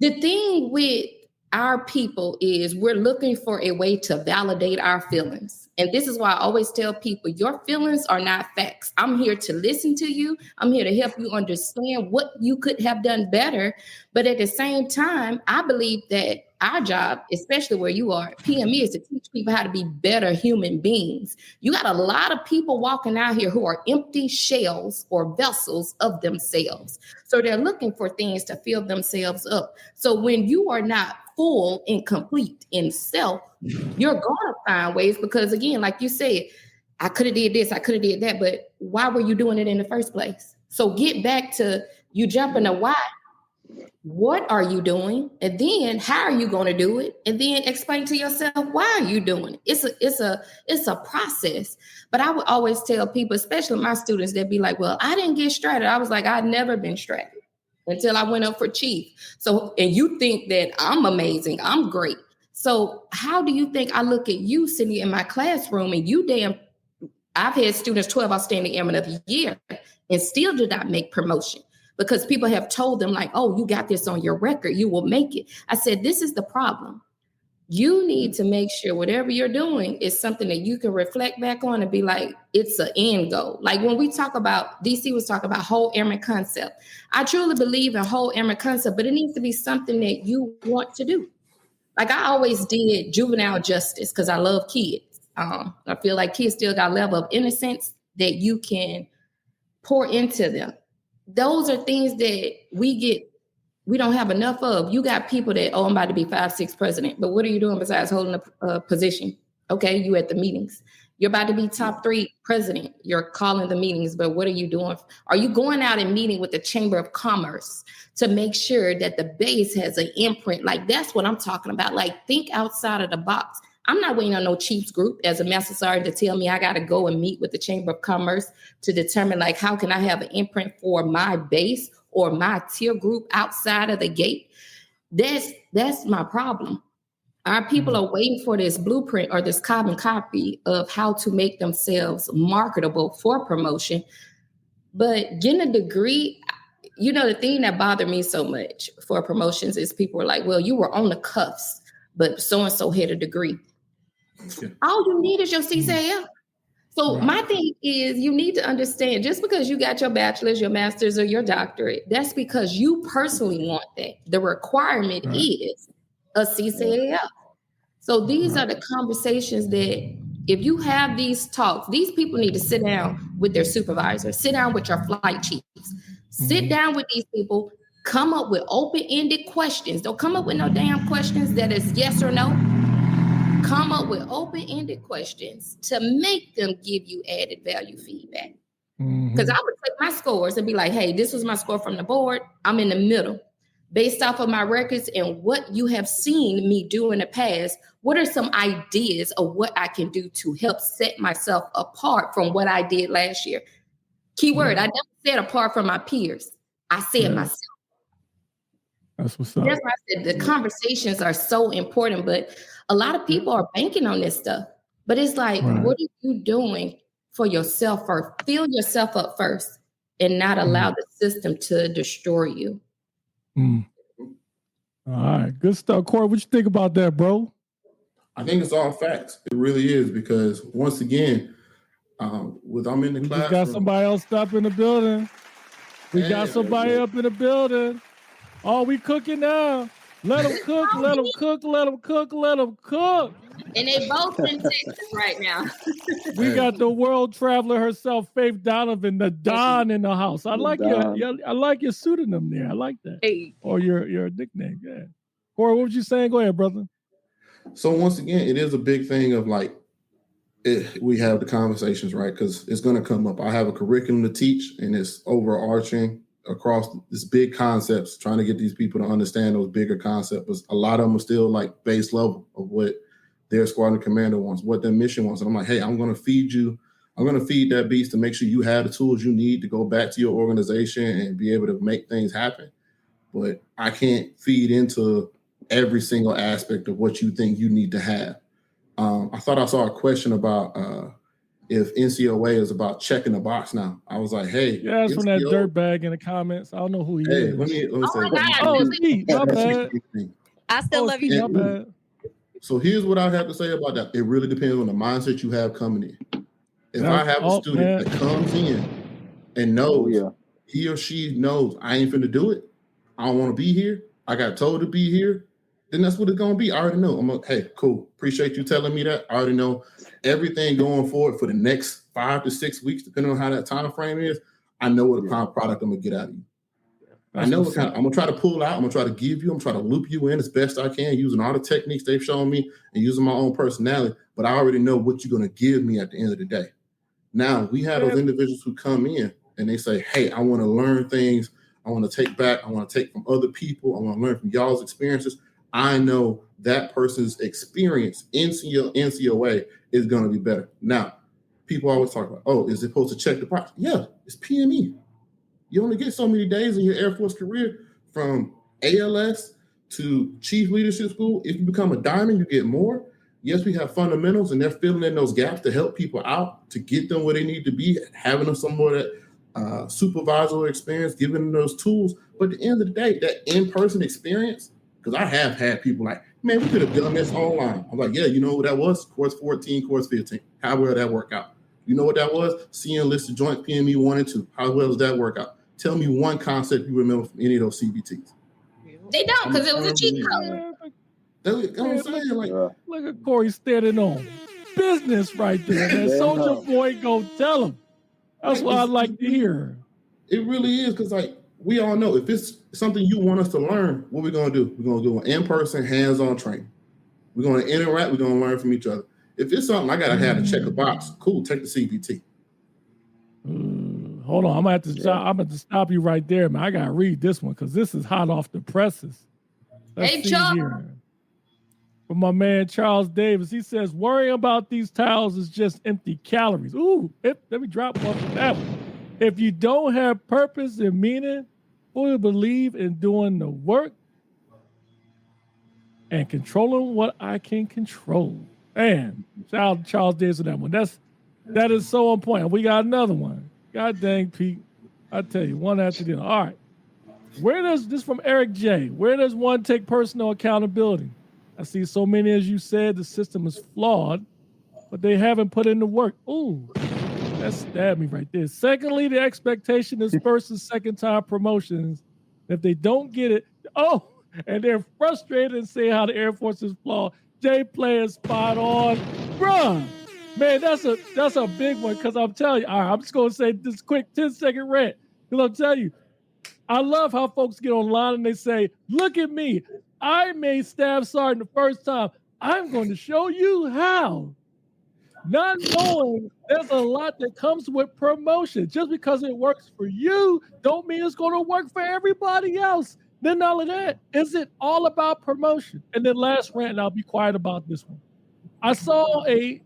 The thing with our people is we're looking for a way to validate our feelings. And this is why I always tell people, your feelings are not facts. I'm here to listen to you. I'm here to help you understand what you could have done better. But at the same time, I believe that our job, especially where you are, PME, is to teach people how to be better human beings. You got a lot of people walking out here who are empty shells or vessels of themselves. So they're looking for things to fill themselves up. So when you are not full and complete in self, you're going to find ways, because again, like you said, I could have did this, I could have did that, but why were you doing it in the first place? So get back to you jumping to why. What are you doing? And then how are you going to do it? And then explain to yourself, why are you doing it? It's a process. But I would always tell people, especially my students, they'd be like, well, I didn't get stranded. I was like, I've never been stranded. until I went up for chief. So, and you think that I'm amazing, I'm great. So how do you think I look at you sitting in my classroom and I've had students 12 outstanding airmen of the year and still did not make promotion because people have told them like, oh, you got this on your record, you will make it. I said, this is the problem. You need to make sure whatever you're doing is something that you can reflect back on and be like, it's an end goal. Like when we talk about, DC was talking about whole airman concept. I truly believe in whole airman concept, but it needs to be something that you want to do. Like I always did juvenile justice because I love kids. I feel like kids still got a level of innocence that you can pour into them. Those are things that we don't have enough of. You got people that, I'm about to be 5'6" president, but what are you doing besides holding a position? Okay, you at the meetings. You're about to be top 3 president. You're calling the meetings, but what are you doing? Are you going out and meeting with the Chamber of Commerce to make sure that the base has an imprint? Like that's what I'm talking about. Like think outside of the box. I'm not waiting on no chiefs group as a master sergeant to tell me I got to go and meet with the Chamber of Commerce to determine like how can I have an imprint for my base or my tier group outside of the gate. That's my problem. Our people are waiting for this blueprint or this carbon copy of how to make themselves marketable for promotion. But getting a degree, you know, the thing that bothered me so much for promotions is people were like, well, you were on the cuffs, but so-and-so had a degree. Okay. All you need is your CCAF. So my thing is you need to understand just because you got your bachelor's, your master's, or your doctorate, that's because you personally want that. The requirement is a CCAF. So these are the conversations that if you have these talks, these people need to sit down with their supervisor, sit down with your flight chiefs, sit down with these people, come up with open-ended questions. Don't come up with no damn questions that is yes or no. Come up with open-ended questions to make them give you added value feedback. Because I would take my scores and be like, hey, this was my score from the board. I'm in the middle. Based off of my records and what you have seen me do in the past, what are some ideas of what I can do to help set myself apart from what I did last year? Keyword, I never said apart from my peers. I said myself. That's what's up. That's why I said the conversations are so important, but a lot of people are banking on this stuff. But it's like, what are you doing for yourself first? Fill yourself up first and not allow the system to destroy you. All right, good stuff. Corey, what you think about that, bro? I think it's all facts. It really is because once again, I'm in the classroom. We got somebody else up in the building. We got somebody up in the building. Oh, we cooking now. Let them cook, let them cook, let them cook, let them cook. And they both in Texas right now. We got the world traveler herself, Faith Donovan, the Don in the house. I like your pseudonym there. I like that. Hey. Or your nickname. Yeah. Corey, what was you saying? Go ahead, brother. So once again, it is a big thing of like, we have the conversations, right? Because it's going to come up. I have a curriculum to teach and it's overarching across this big concepts, trying to get these people to understand those bigger concepts. A lot of them are still like base level of what their squadron commander wants, what their mission wants. And I'm like, hey, I'm going to feed you. I'm going to feed that beast to make sure you have the tools you need to go back to your organization and be able to make things happen. But I can't feed into every single aspect of what you think you need to have. I thought I saw a question about if NCOA is about checking the box now. I was like, hey. Yeah, it's from that dirtbag in the comments. I don't know who he is. Let me say. My bad. I still love you. My bad. So here's what I have to say about that. It really depends on the mindset you have coming in. If I have a student that comes in and knows, he or she knows I ain't finna do it, I don't want to be here, I got told to be here, then that's what it's going to be. I already know. I'm like, hey, cool. Appreciate you telling me that. I already know everything going forward for the next 5 to 6 weeks, depending on how that time frame is. I know what kind of product I'm going to get out of you. I know what kind of, I'm going to try to pull out. I'm going to try to give you. I'm trying to loop you in as best I can, using all the techniques they've shown me and using my own personality. But I already know what you're going to give me at the end of the day. Now, we have those individuals who come in and they say, hey, I want to learn things. I want to take back. I want to take from other people. I want to learn from y'all's experiences. I know that person's experience in NCOA is going to be better. Now, people always talk about, oh, is it supposed to check the box? Yeah, it's PME. You only get so many days in your Air Force career, from ALS to Chief Leadership School. If you become a diamond, you get more. Yes, we have fundamentals, and they're filling in those gaps to help people out, to get them where they need to be, having them some more that supervisory experience, giving them those tools. But at the end of the day, that in-person experience, because I have had people like, man, we could have done this online. I'm like, yeah, you know what that was? Course 14, course 15. How well did that work out? You know what that was? Seeing listed joint PME 1 and 2. How well does that work out? Tell me one concept you remember from any of those CBTs. They don't, because it was a cheat code. That's what I'm saying. Like, look at Corey standing on business right there. Man. Soldier Boy, go tell him. That's what I'd like to hear. It really is, because like we all know, if it's something you want us to learn, what we're gonna do? We're gonna do an in-person, hands-on training. We're gonna interact. We're gonna learn from each other. If it's something I gotta have to check a box, cool. Take the CBT. Hold on, I'm gonna have to stop you right there, man. I gotta read this one because this is hot off the presses. Hey, Chuck. From my man Charles Davis, he says, worrying about these towels is just empty calories. Ooh, let me drop one for that one. If you don't have purpose and meaning, fully believe in doing the work and controlling what I can control. Man, shout out to Charles Davis on that one. That is so on point. We got another one. God dang, Pete. I tell you, one after the other. All right. This from Eric J. Where does one take personal accountability? I see so many, as you said, the system is flawed, but they haven't put in the work. Ooh, that stabbed me right there. Secondly, the expectation is first and second time promotions. If they don't get it, and they're frustrated and say how the Air Force is flawed. Jay Play is spot on. Bruh, man, that's a big one, because I'm telling you, all right, I'm just going to say this quick 10-second rant, because I'm telling you, I love how folks get online and they say, look at me. I made Staff Sergeant the first time. I'm going to show you how. Not knowing there's a lot that comes with promotion. Just because it works for you, don't mean it's going to work for everybody else. Then all of that, is it all about promotion? And then last rant, and I'll be quiet about this one. I saw a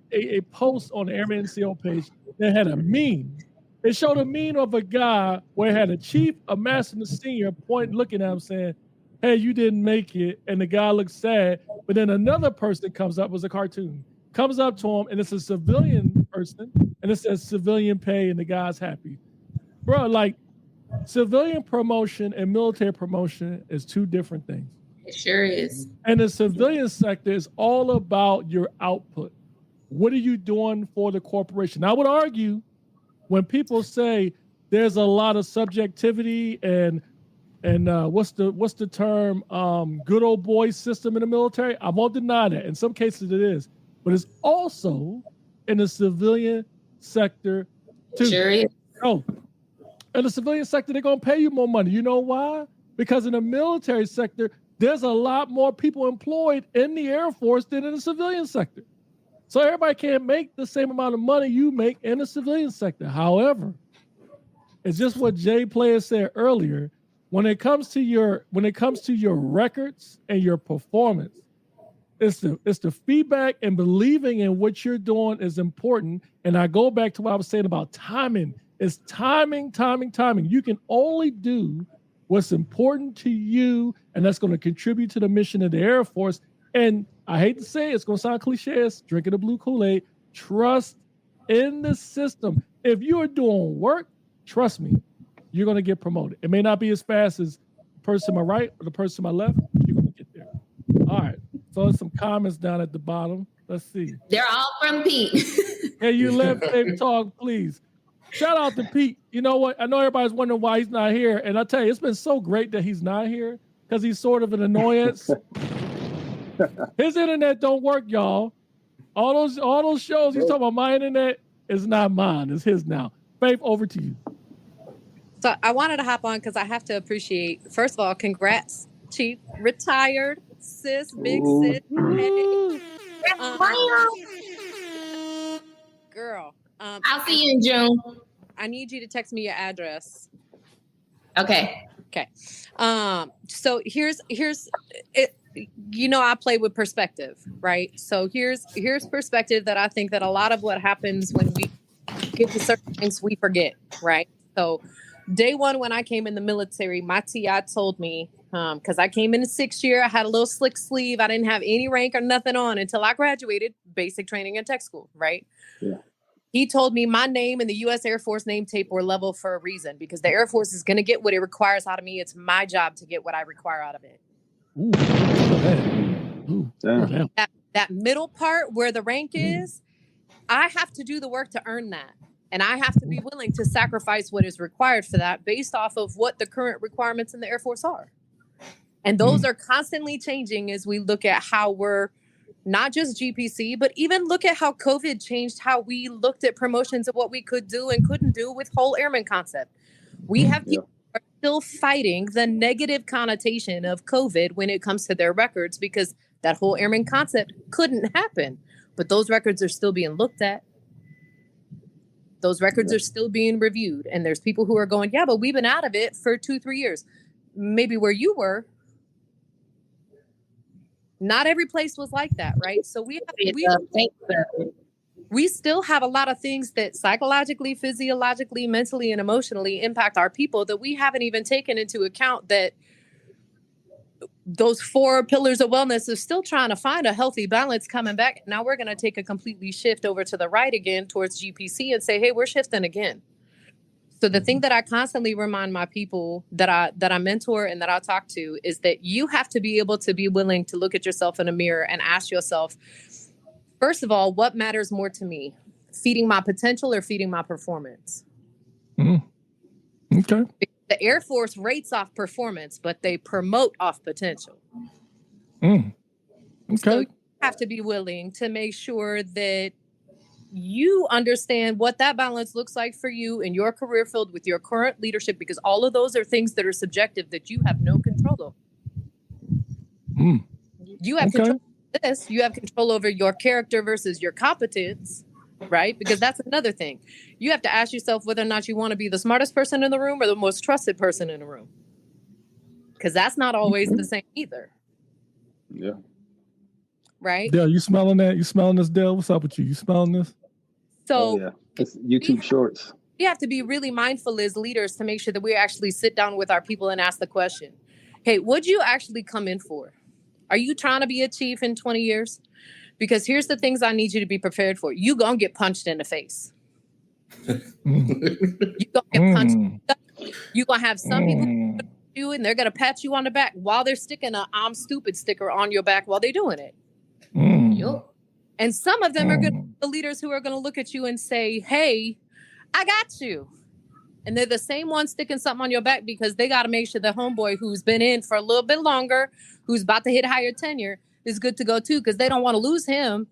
post on the Airman NCO page that had a meme. It showed a meme of a guy where it had a chief, a master, and a senior looking at him saying, hey, you didn't make it. And the guy looks sad. But then another person comes up, was a cartoon, comes up to him, and it's a civilian person, and it says civilian pay, and the guy's happy. Bro, like, civilian promotion and military promotion is two different things. It sure is. And the civilian sector is all about your output. What are you doing for the corporation? I would argue when people say there's a lot of subjectivity and what's the term, good old boy system in the military, I won't deny that. In some cases it is. But it's also in the civilian sector too. Sure is. Oh, in the civilian sector, they're going to pay you more money. You know why? Because in the military sector, there's a lot more people employed in the Air Force than in the civilian sector. So everybody can't make the same amount of money you make in the civilian sector. However, it's just what Jay Player said earlier. When it comes to your records and your performance, it's the feedback and believing in what you're doing is important. And I go back to what I was saying about timing. It's timing. You can only do what's important to you, and that's going to contribute to the mission of the Air Force. And I hate to say it, it's going to sound cliche, it's drinking the blue Kool-Aid. Trust in the system. If you are doing work, trust me, you're going to get promoted. It may not be as fast as the person to my right or the person to my left. You're going to get there. All right. So there's some comments down at the bottom. Let's see. They're all from Pete. Hey, you let Dave talk, please. Shout out to Pete. You know what? I know everybody's wondering why he's not here. And I tell you, it's been so great that he's not here because he's sort of an annoyance. His internet don't work, y'all. All those shows he's talking about, my internet is not mine. It's his now. Faith, over to you. So I wanted to hop on because I have to appreciate, first of all, congrats, Chief, retired, sis, big sis. Girl. I'll see you in June. I need you to text me your address. Okay. So here's it. You know, I play with perspective, right? So here's perspective that I think that a lot of what happens when we get to certain things, we forget, right? So Day one, when I came in the military, my TI told me, because I came in the 6th year, I had a little slick sleeve. I didn't have any rank or nothing on until I graduated basic training and tech school, right? Yeah. He told me my name and the U.S. Air Force name tape were level for a reason, because the Air Force is going to get what it requires out of me. It's my job to get what I require out of it. That middle part where the rank is, I have to do the work to earn that. And I have to be willing to sacrifice what is required for that based off of what the current requirements in the Air Force are. And those are constantly changing as we look at how we're not just GPC, but even look at how COVID changed how we looked at promotions of what we could do and couldn't do with whole airman concept. We have people who are still fighting the negative connotation of COVID when it comes to their records, because that whole airman concept couldn't happen. But those records are still being looked at. Those records are still being reviewed. And there's people who are going, yeah, but we've been out of it for 2-3 years. Maybe where you were. Not every place was like that, right? So we still have a lot of things that psychologically, physiologically, mentally, and emotionally impact our people that we haven't even taken into account, that those 4 pillars of wellness is still trying to find a healthy balance coming back. Now we're going to take a completely shift over to the right again towards GPC and say, hey, we're shifting again. So the thing that I constantly remind my people that I mentor and that I talk to is that you have to be able to be willing to look at yourself in a mirror and ask yourself, first of all, what matters more to me? Feeding my potential or feeding my performance? Okay. The Air Force rates off performance, but they promote off potential. Okay. So you have to be willing to make sure that you understand what that balance looks like for you in your career field with your current leadership, because all of those are things that are subjective that you have no control over. You have control over this. You have control over your character versus your competence, right? Because that's another thing. You have to ask yourself whether or not you want to be the smartest person in the room or the most trusted person in the room. Because that's not always the same either. Yeah. Right? Dale, you smelling that? You smelling this, Dale? What's up with you? You smelling this? So it's YouTube Shorts. We have to be really mindful as leaders to make sure that we actually sit down with our people and ask the question, hey, what'd you actually come in for? Are you trying to be a chief in 20 years? Because here's the things I need you to be prepared for. You gonna get punched in the face. You gonna get punched. You gonna have some people you and they're gonna pat you on the back while they're sticking a "I'm stupid" sticker on your back while they're doing it. Yup. And some of them are going to be the leaders who are going to look at you and say, hey, I got you. And they're the same ones sticking something on your back because they got to make sure the homeboy who's been in for a little bit longer, who's about to hit higher tenure, is good to go too, because they don't want to lose him,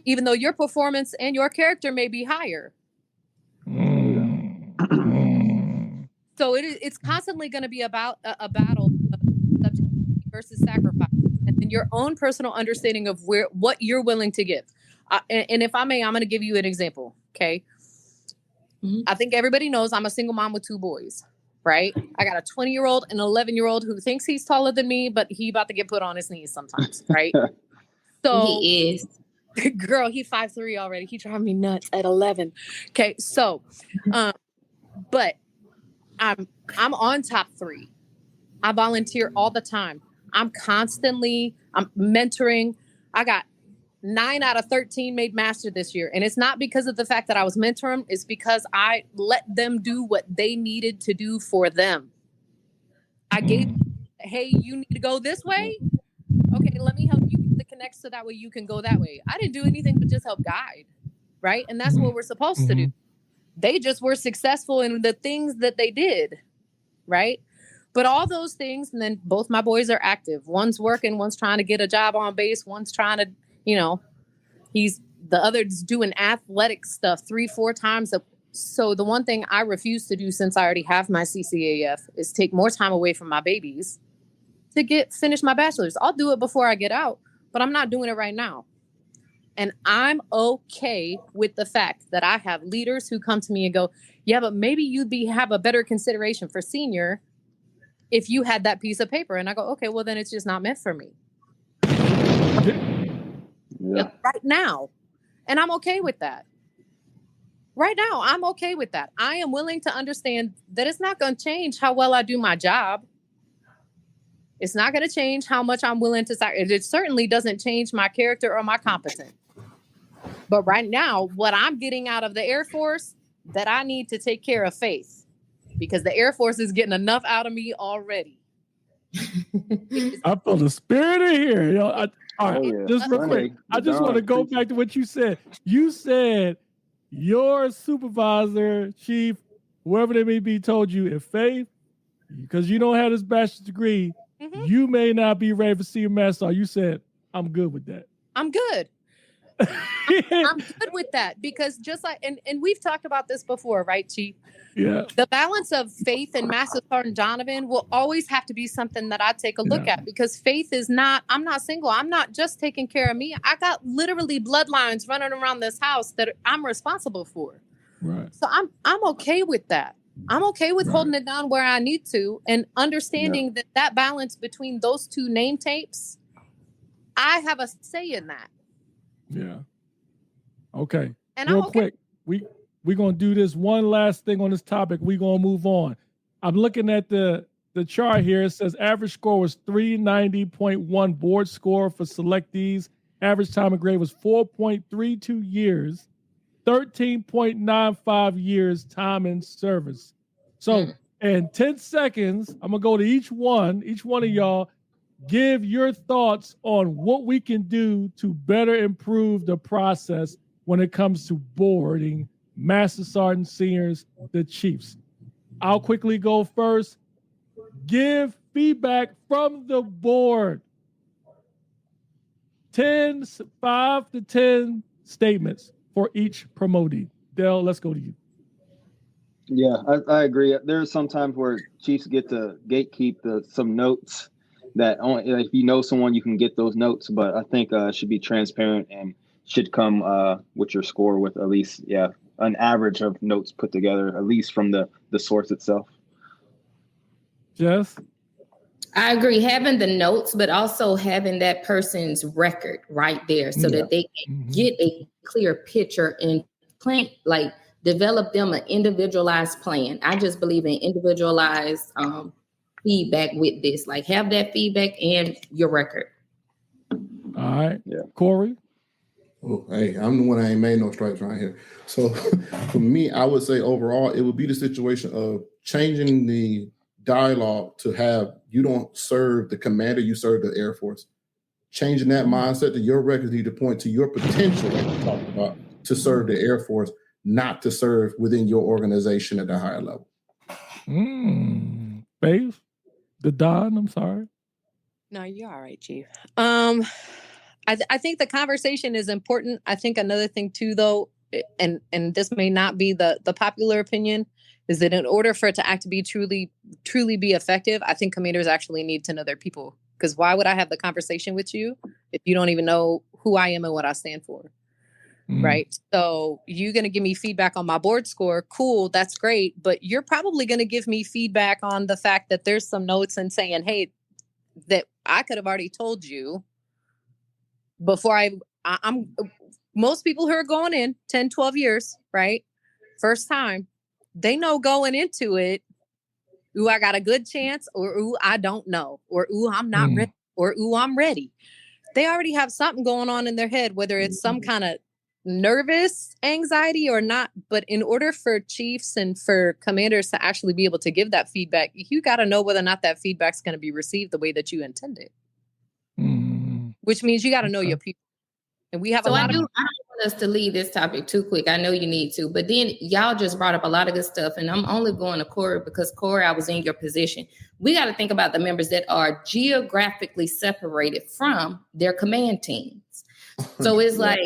even though your performance and your character may be higher. So it's constantly going to be about a battle of subjectivity versus sacrifice, and then your own personal understanding of what you're willing to give. And if I may, I'm going to give you an example. Okay. I think everybody knows I'm a single mom with 2 boys, right? I got a 20-year-old and an 11-year-old who thinks he's taller than me, but he about to get put on his knees sometimes, right? So he is. Girl, he 5'3" already. He driving me nuts at 11. Okay, so, but I'm on top 3. I volunteer all the time. I'm mentoring. I got 9 out of 13 made master this year. And it's not because of the fact that I was mentoring. It's because I let them do what they needed to do for them. I gave, hey, you need to go this way. Okay, let me help you get the connect so that way you can go that way. I didn't do anything but just help guide, right? And that's what we're supposed to do. They just were successful in the things that they did, right? But all those things, and then both my boys are active. One's working, one's trying to get a job on base, one's trying to, the other's doing athletic stuff 3-4 times. So the one thing I refuse to do, since I already have my CCAF, is take more time away from my babies to finish my bachelor's. I'll do it before I get out, but I'm not doing it right now. And I'm okay with the fact that I have leaders who come to me and go, yeah, but maybe you'd have a better consideration for senior if you had that piece of paper. And I go, okay, well, then it's just not meant for me. Right now. And I'm okay with that. Right now, I'm okay with that. I am willing to understand that it's not going to change how well I do my job. It's not going to change how much I'm willing to sacrifice. It certainly doesn't change my character or my competence. But right now, what I'm getting out of the Air Force, that I need to take care of Faith, because the Air Force is getting enough out of me already. I feel the spirit in here. All right, just real quick. I just want to go back to what you said. You said your supervisor, chief, whoever they may be, told you, if Faith, because you don't have this bachelor's degree, you may not be ready for senior master. You said, I'm good with that. I'm good. I'm good with that, because just like, and we've talked about this before, right, Chief? Yeah. The balance of Faith and Master Sergeant Donovan will always have to be something that I take a look at, because Faith is not, I'm not single. I'm not just taking care of me. I got literally bloodlines running around this house that I'm responsible for. Right. So I'm okay with that. I'm okay with holding it down where I need to, and understanding that balance between those two name tapes, I have a say in that. Yeah. Okay. And real I'm okay. quick, we're gonna do this one last thing on this topic. We're gonna move on. I'm looking at the chart here. It says average score was 390.1 board score for selectees. Average time of grade was 4.32 years, 13.95 years time in service. So in 10 seconds, I'm gonna go to each one of y'all. Give your thoughts on what we can do to better improve the process when it comes to boarding Master Sergeant Seniors, the Chiefs. I'll quickly go first. Give feedback from the board. 5 to 10 statements for each promotee. Dale, let's go to you. Yeah, I agree. There's some times where Chiefs get to gatekeep some notes that only, if you know someone, you can get those notes. But I think it should be transparent and should come with your score with at least, an average of notes put together, at least from the source itself. Jess? I agree, having the notes, but also having that person's record right there so that they can get a clear picture and plan, like develop them an individualized plan. I just believe in individualized feedback with this, like have that feedback and your record. All right. Yeah. Corey? Oh, hey, I'm the one that ain't made no stripes right here. So for me, I would say overall, it would be the situation of changing the dialogue to have, you don't serve the commander, you serve the Air Force. Changing that mindset to your records need to point to your potential that we talked about to serve the Air Force, not to serve within your organization at a higher level. Faith? The Don, I'm sorry. No, you're all right, Chief. I think the conversation is important. I think another thing too, though, and this may not be the popular opinion, is that in order for it to be truly be effective, I think commanders actually need to know their people. Because why would I have the conversation with you if you don't even know who I am and what I stand for? Right? So you're going to give me feedback on my board score. Cool, that's great. But you're probably going to give me feedback on the fact that there's some notes and saying, hey, that I could have already told you before I'm most people who are going in 10, 12 years, right? First time, they know going into it, ooh, I got a good chance, or ooh, I don't know, or ooh, I'm not ready, or ooh, I'm ready. They already have something going on in their head, whether it's some kind of nervous anxiety or not. But in order for chiefs and for commanders to actually be able to give that feedback, you got to know whether or not that feedback's going to be received the way that you intended. Which means you got to know your people. And we have I don't want us to leave this topic too quick. I know you need to, but then y'all just brought up a lot of good stuff, and I'm only going to Corey because Corey, I was in your position. We got to think about the members that are geographically separated from their command teams. So it's like,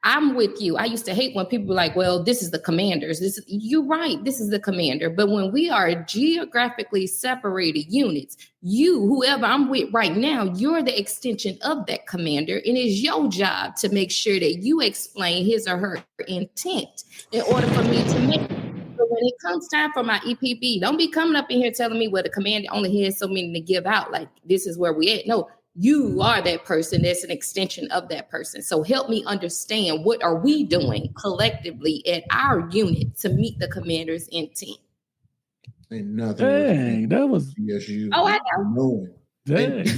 I'm with you. I used to hate when people were like, well, this is the commanders. You're right. This is the commander. But when we are geographically separated units, whoever I'm with right now, you're the extension of that commander. And it's your job to make sure that you explain his or her intent in order for me to make it. So when it comes time for my EPP, don't be coming up in here telling me, well, the commander only has so many to give out. Like, this is where we at. No, you are that person that's an extension of that person. So help me understand, what are we doing collectively at our unit to meet the commander's intent? Ain't nothing. Dang, that was CSU. Oh, I know.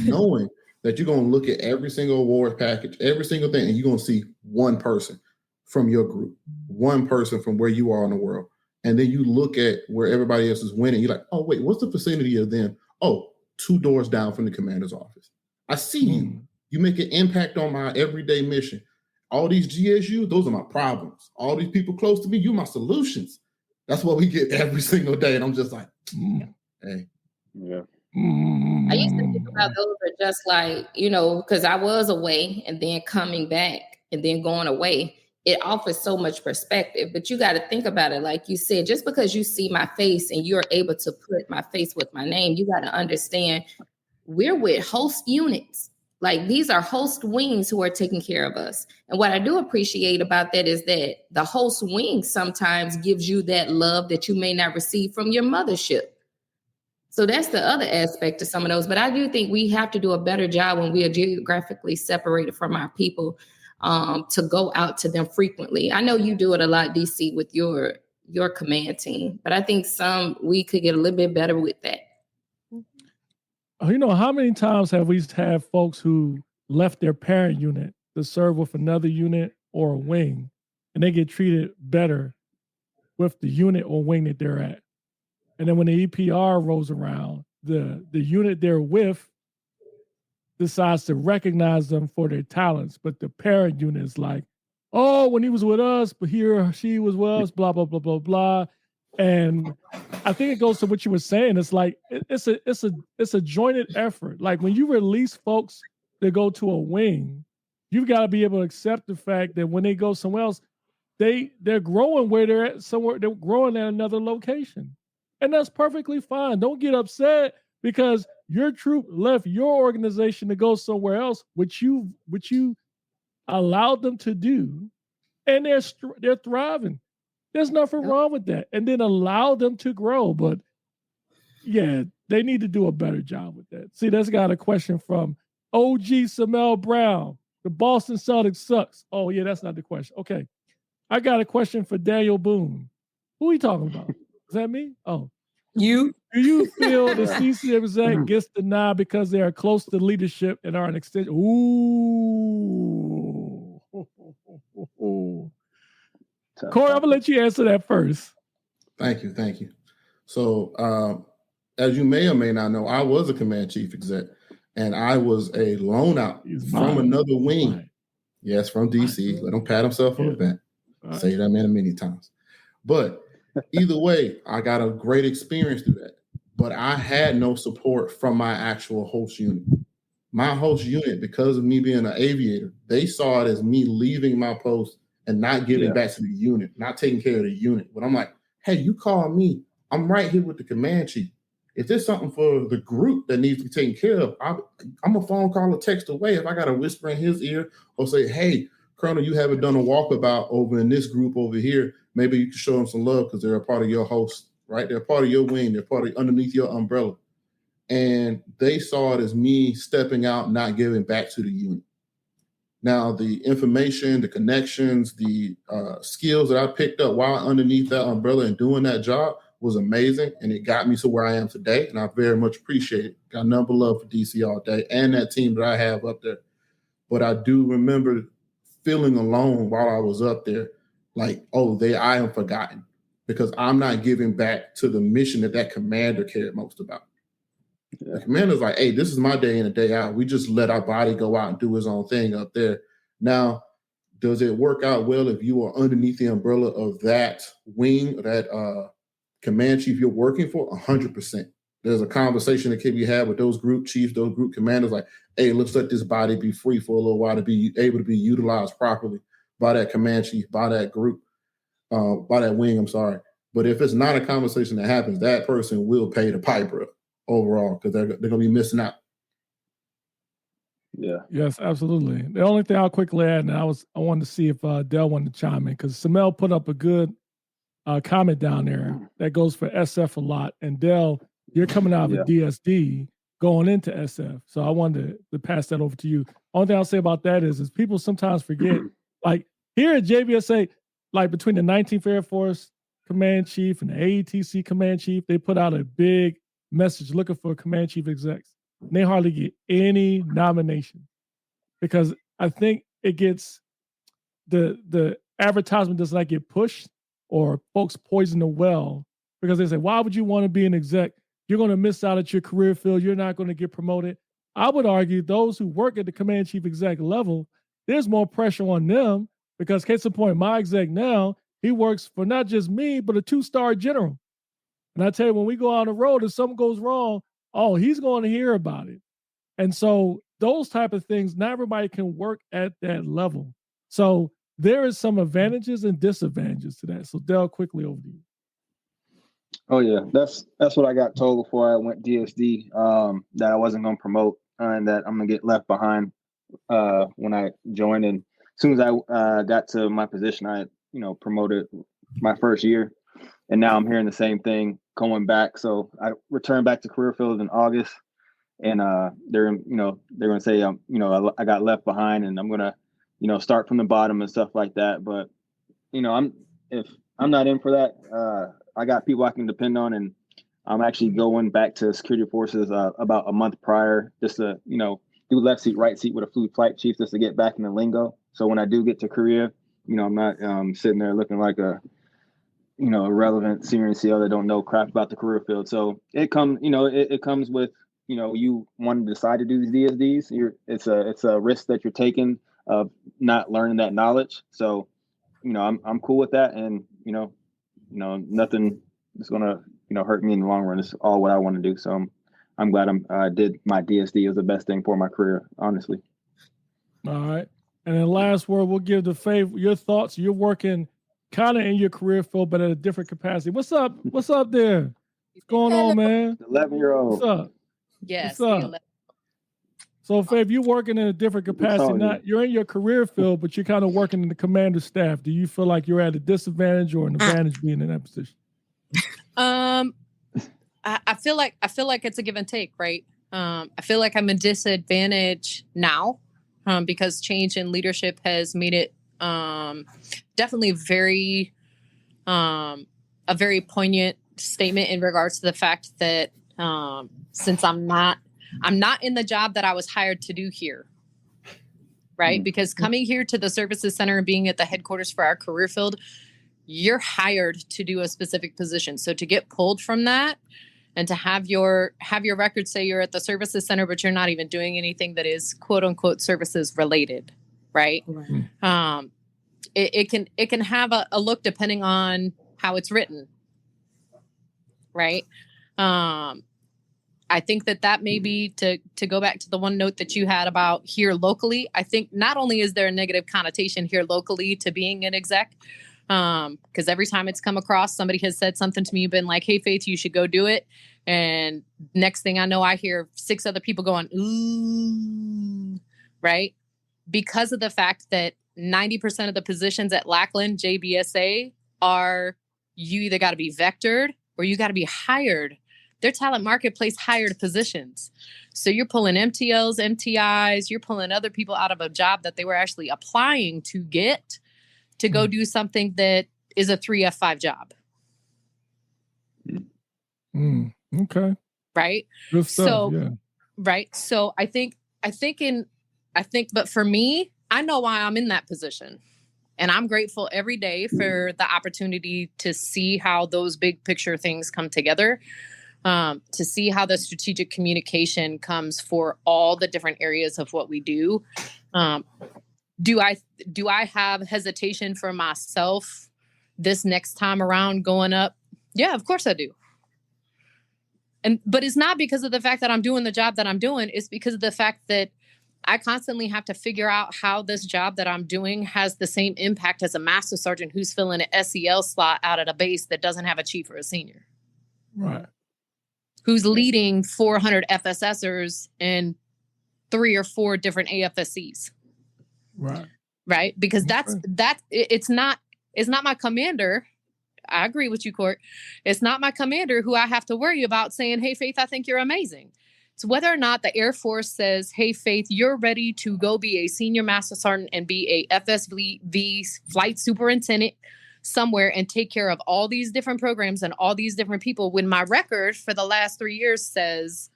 Knowing that you're going to look at every single award package, every single thing, and you're going to see one person from your group, one person from where you are in the world. And then you look at where everybody else is winning. You're like, oh, wait, what's the vicinity of them? Oh, 2 doors down from the commander's office. I see you. You make an impact on my everyday mission. All these GSU, those are my problems. All these people close to me, you're my solutions. That's what we get every single day. And I'm just like, hey. Yeah. I used to think about those are just like, because I was away and then coming back and then going away. It offers so much perspective, but you got to think about it. Like you said, just because you see my face and you're able to put my face with my name, you got to understand we're with host units. Like these are host wings who are taking care of us. And what I do appreciate about that is that the host wing sometimes gives you that love that you may not receive from your mothership. So that's the other aspect of some of those. But I do think we have to do a better job when we are geographically separated from our people, to go out to them frequently. I know you do it a lot, DC, with your command team, but I think we could get a little bit better with that. How many times have we had folks who left their parent unit to serve with another unit or a wing, and they get treated better with the unit or wing that they're at? And then when the EPR rolls around, the unit they're with decides to recognize them for their talents, but the parent unit is like, oh, when he was with us, but he or she was with us, blah, blah, blah, blah, blah. And I think it goes to what you were saying. It's like it's a jointed effort. Like when you release folks that go to a wing, you've got to be able to accept the fact that when they go somewhere else, they're growing where they're at somewhere, they're growing at another location. And that's perfectly fine. Don't get upset because your troop left your organization to go somewhere else, which you allowed them to do, and they're thriving. There's nothing wrong with that. And then allow them to grow. But yeah, they need to do a better job with that. See, that's got a question from OG Samel Brown. The Boston Celtics sucks. Oh yeah, that's not the question. Okay. I got a question for Daniel Boone. Who are you talking about? Is that me? Oh. You. Do you feel the CC exec gets the nod because they are close to leadership and are an extension? Ooh. Corey, I'm going to let you answer that first. Thank you. So, as you may or may not know, I was a command chief exec, and I was a loan out from another wing. Right. Yes, from DC. Let him pat himself on the back. Right. Say that man many times. But either way, I got a great experience through that. But I had no support from my actual host unit. My host unit, because of me being an aviator, they saw it as me leaving my post and not giving back to the unit, not taking care of the unit. But I'm like, hey, you call me. I'm right here with the command chief. If there's something for the group that needs to be taken care of, I'm a phone call or text away. If I got to whisper in his ear or say, hey, Colonel, you haven't done a walkabout over in this group over here. Maybe you can show them some love because they're a part of your host, right? They're part of your wing. They're part of underneath your umbrella. And they saw it as me stepping out, not giving back to the unit. Now, the information, the connections, the skills that I picked up while underneath that umbrella and doing that job was amazing. And it got me to where I am today. And I very much appreciate it. Got nothing but love for DC all day and that team that I have up there. But I do remember feeling alone while I was up there. Like, I am forgotten because I'm not giving back to the mission that commander cared most about. Yeah. The commander's like, hey, this is my day in and day out. We just let our body go out and do his own thing up there. Now, does it work out well if you are underneath the umbrella of that wing, that command chief you're working for? 100%. There's a conversation that can be had with those group chiefs, those group commanders, like, hey, let's let this body be free for a little while to be able to be utilized properly by that command chief, by that group, by that wing, I'm sorry. But if it's not a conversation that happens, that person will pay the piper overall because they're going to be missing out. Yeah. Yes, absolutely. The only thing I'll quickly add, and I wanted to see if Dell wanted to chime in because Samel put up a good comment down there that goes for SF a lot. And Dell, you're coming out of a DSD. going into SF. So I wanted to pass that over to you. Only thing I'll say about that is people sometimes forget, like here at JBSA, like between the 19th Air Force Command Chief and the AETC Command Chief, they put out a big message looking for Command Chief execs. And they hardly get any nomination because I think it gets the advertisement does not get pushed or folks poison the well because they say, why would you want to be an exec? You're going to miss out at your career field. You're not going to get promoted. I would argue those who work at the Command Chief exec level, there's more pressure on them because case in point, my exec now, he works for not just me, but a 2-star general. And I tell you, when we go on the road, if something goes wrong, oh, he's going to hear about it. And so those type of things, not everybody can work at that level. So there is some advantages and disadvantages to that. So Del, quickly over to you. Oh yeah, that's what I got told before I went DSD, that I wasn't going to promote and that I'm going to get left behind when I joined. And as soon as I got to my position, I promoted my first year, and now I'm hearing the same thing going back. So I returned back to career field in August, and they're going to say I got left behind, and I'm going to start from the bottom and stuff like that. But if I'm not in for that, I got people I can depend on, and I'm actually going back to security forces about a month prior, just to do left seat, right seat with a fleet chief, just to get back in the lingo. So when I do get to Korea, I'm not sitting there looking like a irrelevant senior NCO that don't know crap about the career field. So it comes with you want to decide to do these DSDs. It's a risk that you're taking of not learning that knowledge. So I'm cool with that, and nothing is gonna hurt me in the long run. It's all what I want to do. So I'm glad I did my DSD. It was the best thing for my career, honestly. All right. And then last word, we'll give the Faith your thoughts. You're working kind of in your career field, but at a different capacity. What's up? What's up there? What's going on, man? 11-year-old. What's up? Yes. What's up? So, Faith, you're working in a different capacity. You're in your career field, but you're kind of working in the commander staff. Do you feel like you're at a disadvantage or an advantage being in that position? I feel like it's a give and take, right? I feel like I'm a disadvantage now because change in leadership has made it definitely very a very poignant statement in regards to the fact that since I'm not in the job that I was hired to do here, right? Because coming here to the services center and being at the headquarters for our career field, you're hired to do a specific position. So to get pulled from that and to have your record say you're at the services center, but you're not even doing anything that is quote unquote services related, right? It can have a look depending on how it's written, right? I think that may be to go back to the one note that you had about here locally. I think not only is there a negative connotation here locally to being an exec, because every time it's come across, somebody has said something to me, been like, hey, Faith, you should go do it. And next thing I know, I hear 6 other people going, ooh, right? Because of the fact that 90% of the positions at Lackland, JBSA, are you either got to be vectored or you got to be hired. They're talent marketplace hired positions. So you're pulling MTLs, MTIs, you're pulling other people out of a job that they were actually applying to get to go do something that is a 3F5 job. Okay. Right. Good stuff, so, yeah. Right. So I think, but for me, I know why I'm in that position. And I'm grateful every day for the opportunity to see how those big picture things come together. To see how the strategic communication comes for all the different areas of what we do. Do I have hesitation for myself this next time around going up? Yeah, of course I do. But it's not because of the fact that I'm doing the job that I'm doing. It's because of the fact that I constantly have to figure out how this job that I'm doing has the same impact as a master sergeant who's filling an SEL slot out at a base that doesn't have a chief or a senior. Right. Who's leading 400 FSSers and 3 or 4 different AFSCs. Right. Right. Because it's not my commander. I agree with you, Court. It's not my commander who I have to worry about saying, hey, Faith, I think you're amazing. It's whether or not the Air Force says, hey, Faith, you're ready to go be a senior master sergeant and be a FSV flight superintendent somewhere and take care of all these different programs and all these different people, when my record for the last 3 years says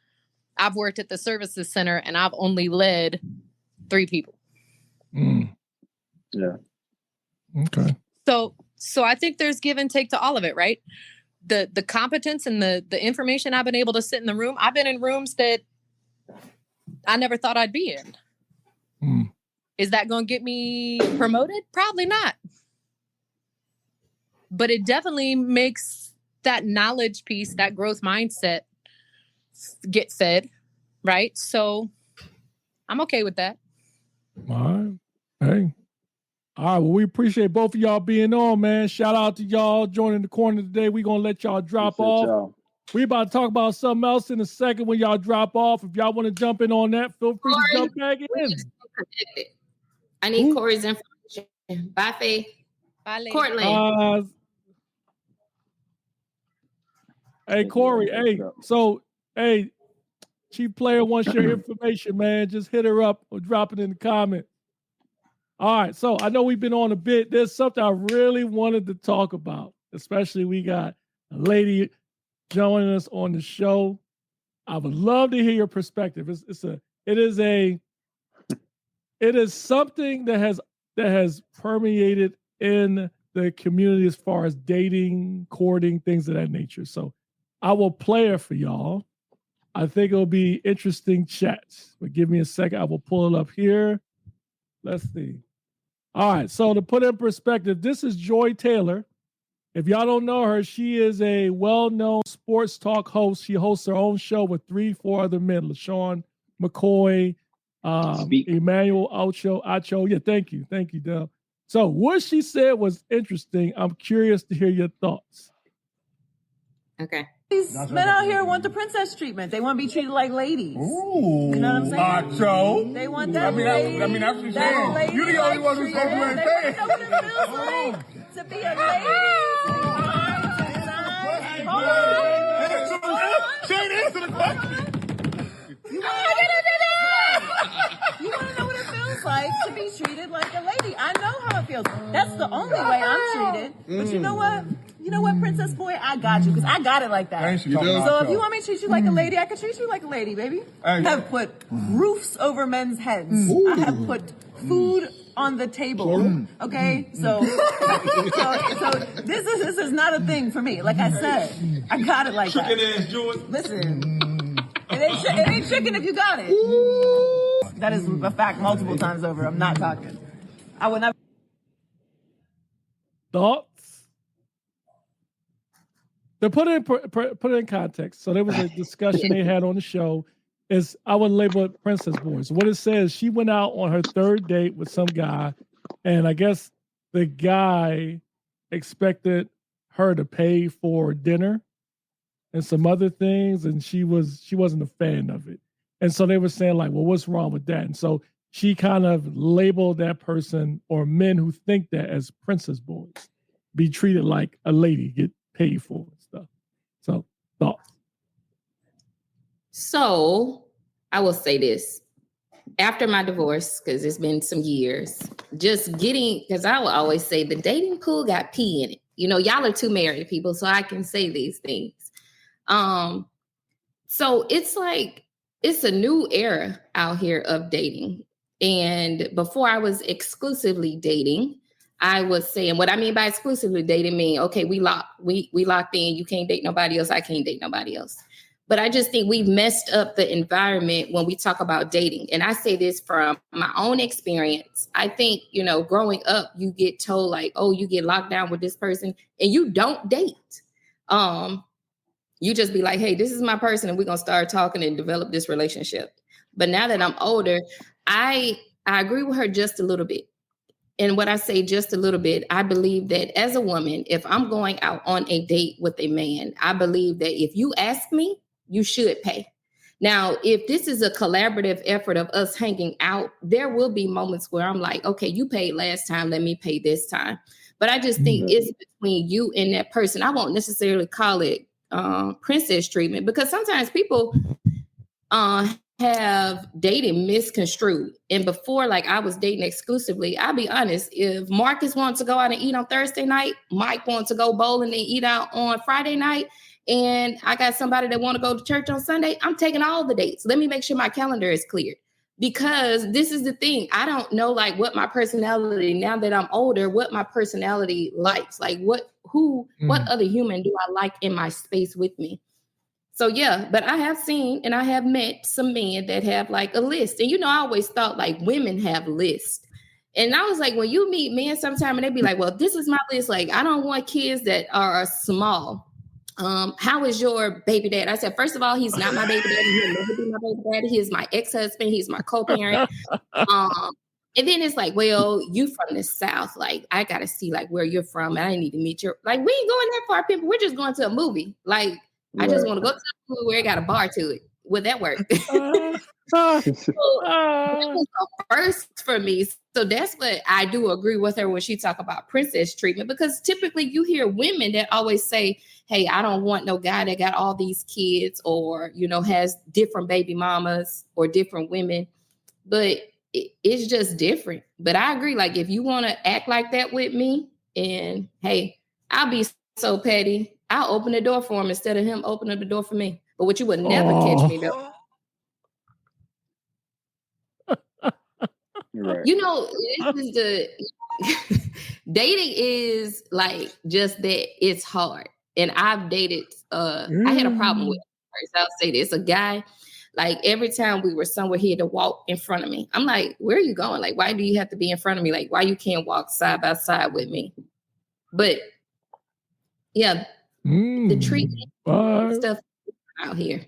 I've worked at the services center and I've only led 3 people. Yeah. Okay. So I think there's give and take to all of it, right? The competence and the information I've been able to sit in the room. I've been in rooms that I never thought I'd be in. Is that going to get me promoted? Probably not. But it definitely makes that knowledge piece, that growth mindset get fed, right? So I'm okay with that. All right. Hey. All right. Well, we appreciate both of y'all being on, man. Shout out to y'all joining the corner today. We're going to let y'all drop off. We about to talk about something else in a second when y'all drop off. If y'all want to jump in on that, feel free to jump back in. I need Corey's information. Bye, Faith. Bye, lady. Courtland. Hey, Corey. Hey, so, hey, Chief Player wants your information, man. Just hit her up or drop it in the comment. All right. So I know we've been on a bit. There's something I really wanted to talk about, especially we got a lady joining us on the show. I would love to hear your perspective. It is something that has permeated in the community as far as dating, courting, things of that nature. So I will play it for y'all. I think it'll be interesting chats. But give me a second. I will pull it up here. Let's see. All right. So to put in perspective, this is Joy Taylor. If y'all don't know her, she is a well-known sports talk host. She hosts her own show with 3-4 other men, LaShawn McCoy, Emmanuel Acho. Yeah, thank you. Thank you, Del. So what she said was interesting. I'm curious to hear your thoughts. Okay. These men out here want the princess treatment. They want to be treated like ladies. Ooh, you know what I'm saying? Macho. They want that. I mean, that's what she's saying. You're the only one who's supposed to ain't saying. They want to know what it feels like to be a lady. She ain't answer the question. You want to know what it feels like to be treated like a lady. I know how it feels. That's the only way I'm treated. But you know what? You know what, Princess Boy? I got you, because I got it like that. So if you want me to treat you like a lady, I can treat you like a lady, baby. I have put roofs over men's heads. I have put food on the table. Okay? So this is not a thing for me. Like I said, I got it like that. Listen, it ain't chicken if you got it. That is a fact multiple times over. I'm not talking. I would not. Thoughts? To put it in context, so there was a discussion they had on the show. I would label it Princess Boys. What it says, she went out on her 3rd date with some guy, and I guess the guy expected her to pay for dinner and some other things, and she wasn't a fan of it. And so they were saying, like, well, what's wrong with that? And so she kind of labeled that person, or men who think that, as Princess Boys, be treated like a lady, get paid for and stuff. So, thoughts? So, I will say this. After my divorce, because it's been some years, because I will always say the dating pool got pee in it. You know, y'all are 2 married people, so I can say these things. So it's like, it's a new era out here of dating. And before I was exclusively dating, I was saying, what I mean by exclusively dating mean, okay, we locked in, you can't date nobody else, I can't date nobody else. But I just think we've messed up the environment when we talk about dating. And I say this from my own experience. I think, growing up, you get told like, oh, you get locked down with this person and you don't date. You just be like, hey, this is my person and we're going to start talking and develop this relationship. But now that I'm older, I agree with her just a little bit. And what I say just a little bit, I believe that as a woman, if I'm going out on a date with a man, I believe that if you ask me, you should pay. Now, if this is a collaborative effort of us hanging out, there will be moments where I'm like, okay, you paid last time, let me pay this time. But I just think it's between you and that person. I won't necessarily call it princess treatment, because sometimes people have dated misconstrued. And before, like I was dating exclusively, I'll be honest, if Marcus wanted to go out and eat on Thursday night, Mike wanted to go bowling and eat out on Friday night, and I got somebody that want to go to church on Sunday, I'm taking all the dates. Let me make sure my calendar is cleared. Because this is the thing, I don't know like what my personality, now that I'm older, what my personality likes. Like what other human do I like in my space with me? So yeah, but I have seen and I have met some men that have like a list. And I always thought like women have lists. And I was like, when you meet men sometime and they be like, well, this is my list. Like, I don't want kids that are small. How is your baby dad? I said, first of all, he's not my baby daddy. He'll never be my baby daddy. He is my ex-husband. He's my co-parent. And then it's like, well, you from the South. Like, I got to see like where you're from. And I need to meet your, like, we ain't going that far, people. We're just going to a movie. Like, I just want to go to a movie where it got a bar to it. Would that work? So that was the first for me. So that's what I do agree with her when she talk about princess treatment, because typically you hear women that always say, hey, I don't want no guy that got all these kids or, has different baby mamas or different women, but it's just different. But I agree. Like, if you want to act like that with me, and hey, I'll be so petty, I'll open the door for him instead of him opening the door for me. But what you would never catch me though. Right. This is the dating is like just that. It's hard. And I've dated, I had a problem with it first. I'll say this, a guy, like every time we were somewhere, he had to walk in front of me. I'm like, where are you going? Like, why do you have to be in front of me? Like, why you can't walk side by side with me? But yeah, the treatment stuff out here.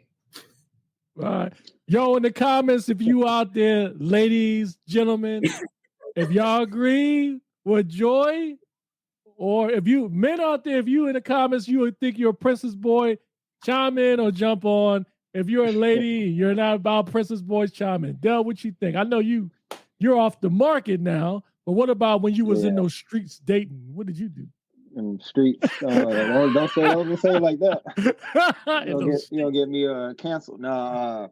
Right. Yo, in the comments, if you out there, ladies, gentlemen, if y'all agree with Joy, or if you men out there, if you in the comments, you would think you're a princess boy, chime in or jump on. If you're a lady, you're not about princess boys, chime in. Del, what you think? I know you're off the market now, but what about when you was in those streets dating? What did you do? In the streets, don't say it like that. You'll get me canceled. No,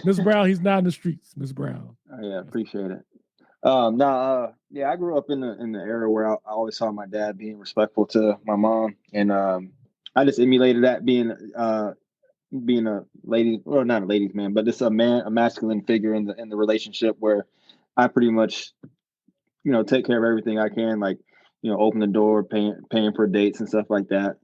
Miss Brown, he's not in the streets, Miss Brown. Oh, yeah, appreciate it. I grew up in the era where I always saw my dad being respectful to my mom, and I just emulated that, being a lady, or not a ladies' man, but just a masculine figure in the relationship, where I pretty much, take care of everything I can, like, open the door, paying for dates and stuff like that.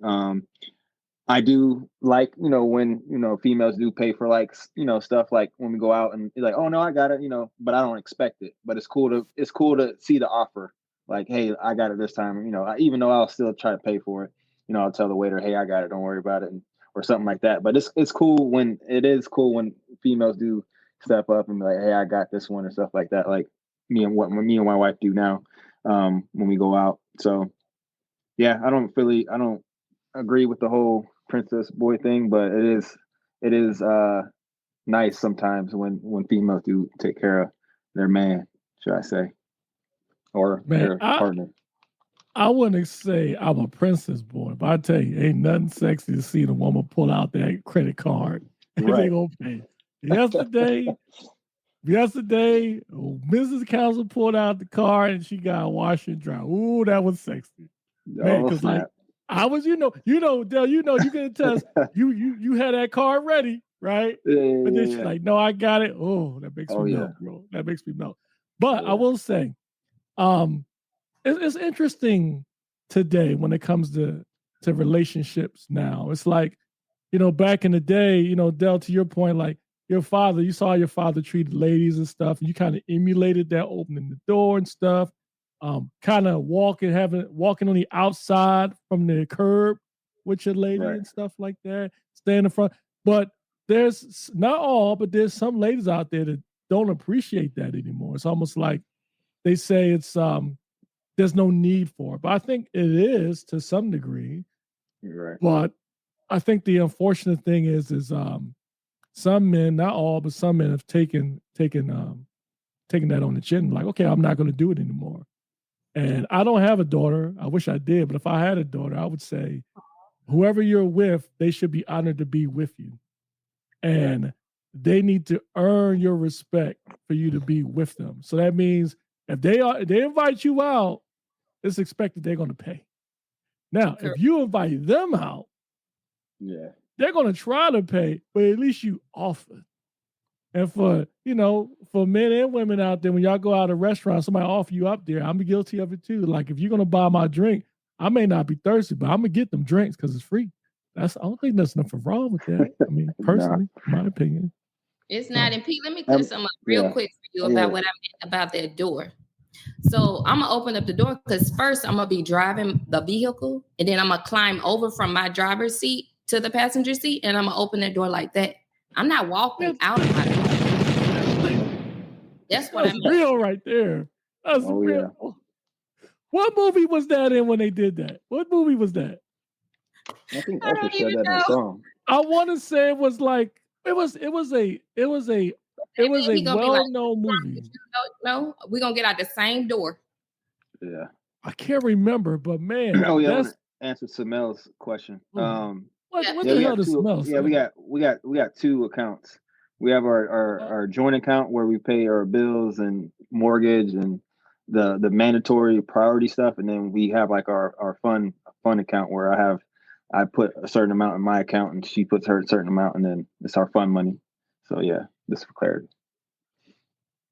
I do like, when, females do pay for like, stuff like when we go out and be like, oh no, I got it, but I don't expect it. But it's cool to see the offer. Like, hey, I got it this time, even though I'll still try to pay for it, I'll tell the waiter, hey, I got it, don't worry about it, or something like that. But it's cool when females do step up and be like, hey, I got this one, or stuff like that. Like me and my wife do now, when we go out. So yeah, I don't agree with the whole princess boy thing, but it is nice sometimes when females do take care of their man, should I say, or their partner. I wouldn't say I'm a princess boy, but I tell you, ain't nothing sexy to see the woman pull out that credit card and they gonna pay. Yesterday, Mrs. Council pulled out the card and she got washed and dry. Ooh, that was sexy. Man, because like I was, Del, you can attest, you had that card ready, right? But then she's like, no, I got it. Oh, that makes me melt, bro. That makes me melt. But I will say, it's interesting today when it comes to relationships now. It's like, back in the day, Del, to your point, like you saw your father treated ladies and stuff, and you kind of emulated that, opening the door and stuff. Kind of walking on the outside from the curb with your lady and stuff like that, stay in the front. But there's not all, but there's some ladies out there that don't appreciate that anymore. It's almost like they say it's there's no need for it. But I think it is to some degree. Right. But I think the unfortunate thing is some men, not all, but some men have taken that on the chin. Like, okay, I'm not going to do it anymore. And I don't have a daughter. I wish I did. But if I had a daughter, I would say, whoever you're with, they should be honored to be with you. and they need to earn your respect for you to be with them. So that means if they invite you out, it's expected they're going to pay. Now, if you invite them out, they're going to try to pay, but at least you offer. And for men and women out there, when y'all go out to a restaurant, somebody offer you up there, I'm guilty of it too. Like if you're going to buy my drink, I may not be thirsty, but I'm going to get them drinks because it's free. I don't think there's nothing wrong with that. I mean, personally, my opinion. It's not. And Pete, let me put something up real quick for you about what I meant about that door. So I'm going to open up the door because first I'm going to be driving the vehicle and then I'm going to climb over from my driver's seat to the passenger seat and I'm going to open the door like that. I'm not walking out of my door. That's what I mean. Real right there. That's real. Yeah. What movie was that in when they did that? What movie was that? I think Usher said that in the song. I want to say it was like it was a well-known movie. No, we're gonna get out the same door. Yeah. I can't remember, but man. Oh yeah, I want to answer Samel's question. What the hell does Samel say? Yeah, we got two accounts. We have our joint account where we pay our bills and mortgage and the mandatory priority stuff, and then we have like our fun account where I put a certain amount in my account and she puts her a certain amount, and then it's our fun money. So yeah, just for clarity.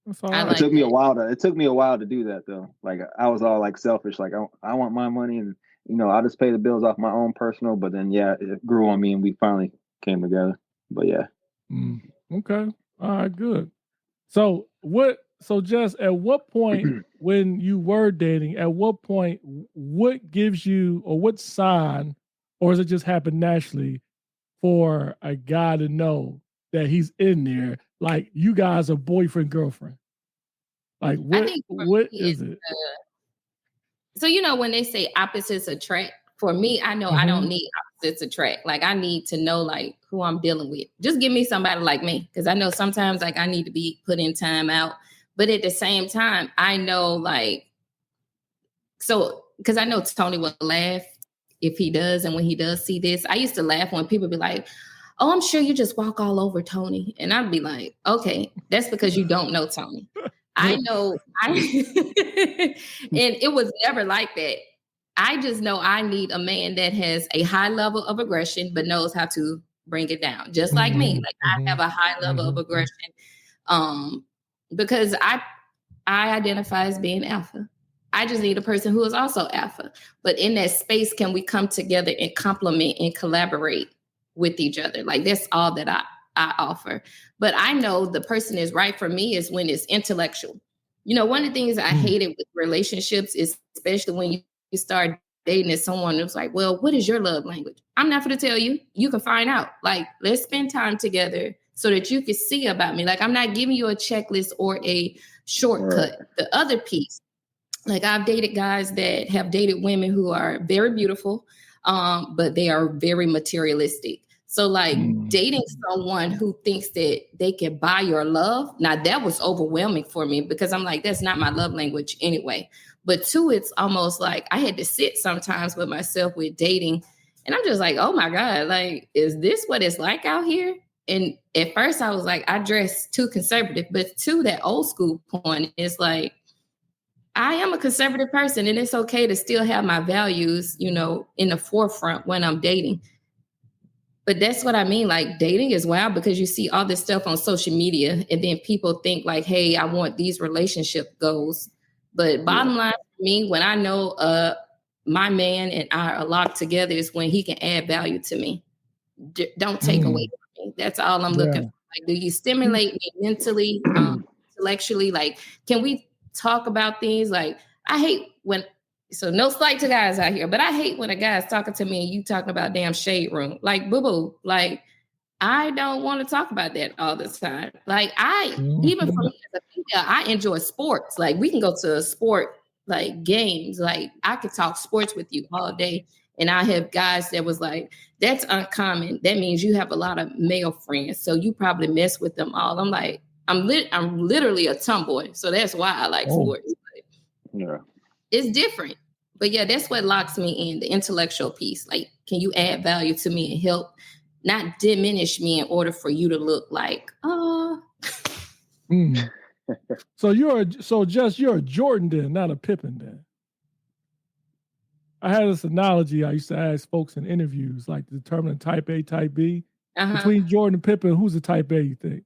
It took me a while to do that though. Like I was all like selfish, like I want my money, and I'll just pay the bills off my own personal. But then it grew on me, and we finally came together. But yeah. Okay. All right. Good. So Jess, at what point when you were dating, at what point, what gives you, or what sign, or does it just happen naturally for a guy to know that he's in there? Like you guys are boyfriend, girlfriend. Like what is it? So when they say opposites attract, for me, I know I don't need opposites attract. Like I need to know like who I'm dealing with. Just give me somebody like me, because I know sometimes like I need to be put in time out. But at the same time, I know because I know Tony will laugh if he does, and when he does see this, I used to laugh when people be like, "Oh, I'm sure you just walk all over Tony," and I'd be like, "Okay, that's because you don't know Tony." I know, and it was never like that. I just know I need a man that has a high level of aggression, but knows how to bring it down, just like me. Like I have a high level of aggression, because I identify as being alpha. I just need a person who is also alpha. But in that space, can we come together and complement and collaborate with each other? Like that's all that I offer. But I know the person is right for me is when it's intellectual. One of the things I hated with relationships is especially when you start dating someone who's like, well, what is your love language? I'm not going to tell you. You can find out. Like, let's spend time together so that you can see about me. Like, I'm not giving you a checklist or a shortcut. Right. The other piece, like I've dated guys that have dated women who are very beautiful, but they are very materialistic. So like dating someone who thinks that they can buy your love. Now that was overwhelming for me because I'm like, that's not my love language anyway. But two, it's almost like I had to sit sometimes with myself with dating. And I'm just like, oh my God, like, is this what it's like out here? And at first I was like, I dress too conservative. But to that old school point, it's like, I am a conservative person and it's okay to still have my values, in the forefront when I'm dating. But that's what I mean. Like dating is wild because you see all this stuff on social media and then people think like, hey, I want these relationship goals. But bottom line for me, when I know my man and I are locked together is when he can add value to me. Don't take away from me. That's all I'm looking for. Like, do you stimulate me mentally, intellectually? Like, can we talk about things? Like, I hate so no slight to guys out here, but I hate when a guy's talking to me and you talking about damn shade room. Like, boo-boo, like, I don't want to talk about that all the time. Like, even for me as a female, I enjoy sports. Like, we can go to a sport, like, games. Like, I could talk sports with you all day. And I have guys that was like, that's uncommon. That means you have a lot of male friends. So you probably mess with them all. I'm like, I'm literally a tomboy. So that's why I like sports. Yeah. It's different. But yeah, that's what locks me in, the intellectual piece. Like, can you add value to me and help not diminish me in order for you to look like, oh. So you're a Jordan then, not a Pippen then. I had this analogy I used to ask folks in interviews, like determining type A, type B. Between Jordan and Pippen, who's a type A, you think?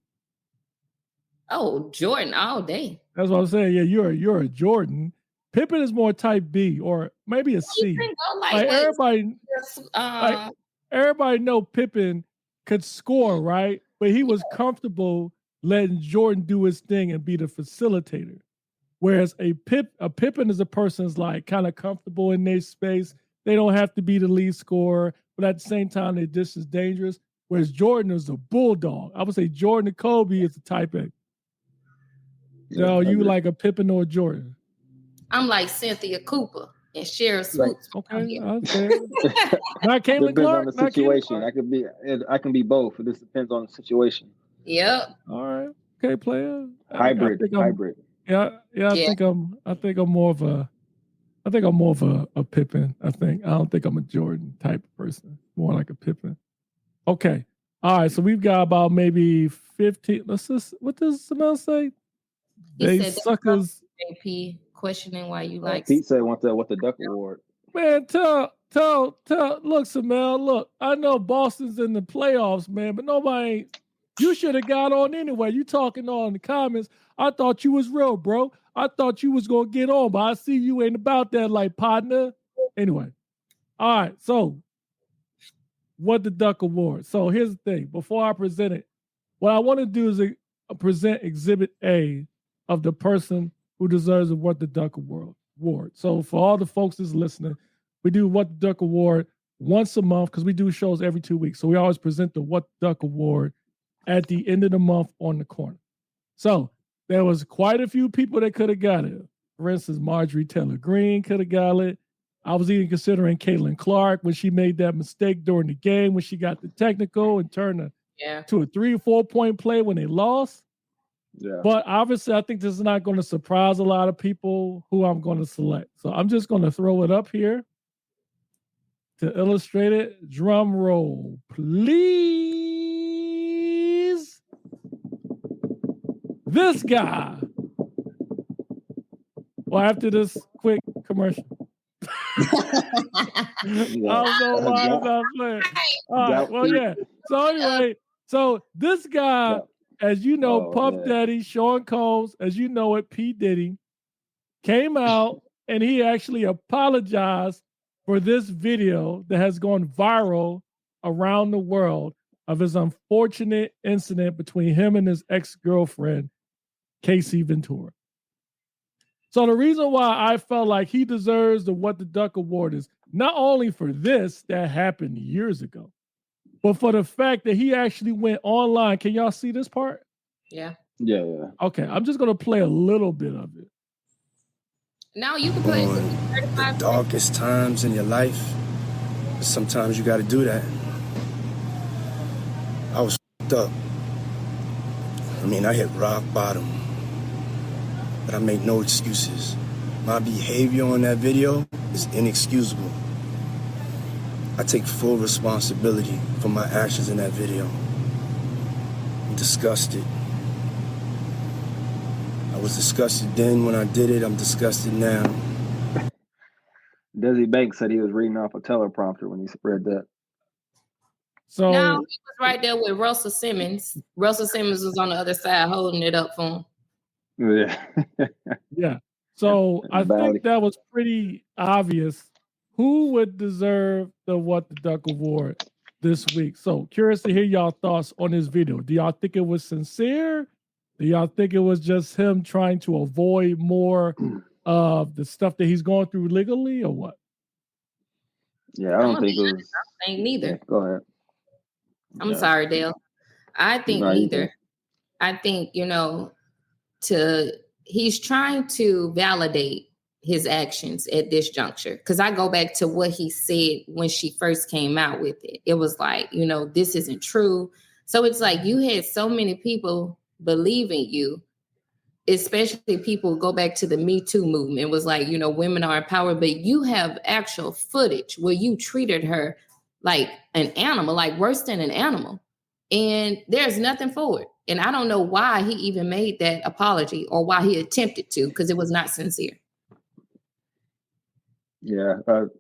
Oh, Jordan all day. That's what I'm saying. Yeah, you're a Jordan. Pippen is more type B or maybe a C. Everybody know Pippen could score, right? But he was comfortable letting Jordan do his thing and be the facilitator. Whereas a Pippen is a person's like kind of comfortable in their space. They don't have to be the lead scorer, but at the same time, their dish is dangerous. Whereas Jordan is a bulldog. I would say Jordan and Kobe is the type A. No, you like a Pippen or a Jordan? I'm like Cynthia Cooper and Cheryl Swoops. Okay, not Caitlin Depends Clark. on the situation. I can be both. This depends on the situation. Yep. All right. Okay, player. Hybrid. Yeah. I think I'm more of a Pippen. I don't think I'm a Jordan type of person. More like a Pippen. Okay. All right. So we've got about maybe 15. What does Samel say? They suckers. AP questioning why you like. Pete said what the Duck Award. Man, tell. Look, Samel. Look, I know Boston's in the playoffs, man, but nobody. You should have got on anyway. You talking on the comments. I thought you was real, bro. I thought you was gonna get on, but I see you ain't about that, like partner. Anyway, all right. So, what the Duck Award? So here's the thing. Before I present it, what I want to do is present Exhibit A of the person who deserves a What the Duck Award. So for all the folks that's listening, we do What the Duck Award once a month because we do shows every 2 weeks. So we always present the What the Duck Award at the end of the month on the corner. So there was quite a few people that could have got it. For instance, Marjorie Taylor Greene could have got it. I was even considering Caitlin Clark when she made that mistake during the game when she got the technical and turned to a 3 or 4 point play when they lost. Yeah. But obviously, I think this is not going to surprise a lot of people who I'm going to select. So I'm just going to throw it up here to illustrate it. Drum roll, please. This guy. Well, after this quick commercial. I don't know why I'm not playing. All right, well, yeah. So anyway, this guy, as you know, Puff Daddy, Sean Combs, as you know it, P. Diddy, came out and he actually apologized for this video that has gone viral around the world of his unfortunate incident between him and his ex-girlfriend, Casey Ventura. So the reason why I felt like he deserves the What the Duck Award is not only for this that happened years ago, but for the fact that he actually went online. Can y'all see this part? Yeah. Yeah. Okay, I'm just going to play a little bit of it. Now you can play the darkest times in your life. Sometimes you got to do that. I was f***ed up. I mean, I hit rock bottom. But I make no excuses. My behavior on that video is inexcusable. I take full responsibility for my actions in that video. I'm disgusted. I was disgusted then when I did it. I'm disgusted now. Desi Banks said he was reading off a teleprompter when he spread that. So no, he was right there with Russell Simmons. Russell Simmons was on the other side holding it up for him. Yeah. So I think that was pretty obvious who would deserve the What the Duck Award this week. So curious to hear y'all thoughts on this video. Do y'all think it was sincere? Do y'all think it was just him trying to avoid more of the stuff that he's going through legally or what? Yeah, I don't think it was. I don't think neither. Yeah, go ahead. I'm sorry, Dale. I think neither. I think, he's trying to validate his actions at this juncture. Because I go back to what he said when she first came out with it. It was like, this isn't true. So it's like you had so many people believing you, especially people go back to the Me Too movement. It was like, women are empowered, but you have actual footage where you treated her like an animal, like worse than an animal. And there's nothing for it. And I don't know why he even made that apology or why he attempted to, because it was not sincere. Yeah,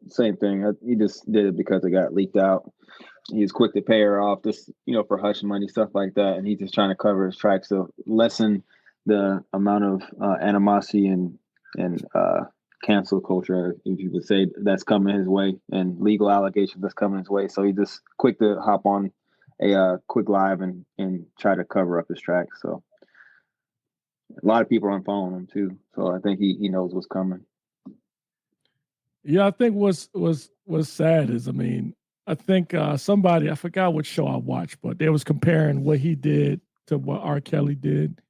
same thing. He just did it because it got leaked out. He was quick to pay her off, just for hush money, stuff like that. And he's just trying to cover his tracks to lessen the amount of animosity and cancel culture, if you could say, that's coming his way, and legal allegations that's coming his way. So he's just quick to hop on a quick live and try to cover up his tracks. So a lot of people are following him too. So I think he knows what's coming. Yeah, I think what's sad is, I think somebody, I forgot what show I watched, but they was comparing what he did to what R. Kelly did.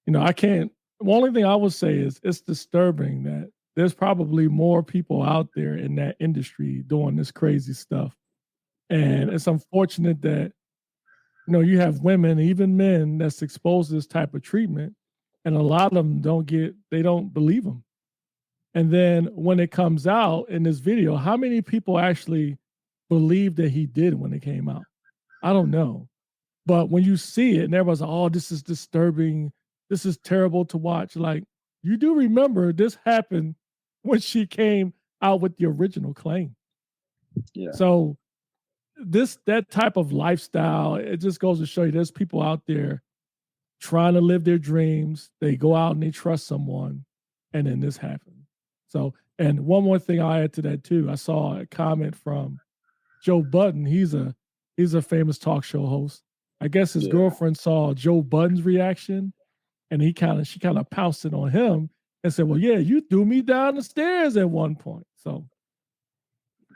The only thing I would say is it's disturbing that there's probably more people out there in that industry doing this crazy stuff. And it's unfortunate that, you have women, even men, that's exposed to this type of treatment. And a lot of them don't believe them. And then when it comes out in this video, how many people actually believe that he did when it came out? I don't know. But when you see it and everyone's like, oh, this is disturbing, this is terrible to watch. Like, you do remember this happened when she came out with the original claim. Yeah. So that type of lifestyle, it just goes to show you there's people out there trying to live their dreams. They go out and they trust someone, and then this happens. So, and one more thing I'll add to that too. I saw a comment from Joe Budden. He's a famous talk show host. I guess his girlfriend saw Joe Budden's reaction, and she kind of pounced on him and said, well, yeah, you threw me down the stairs at one point. So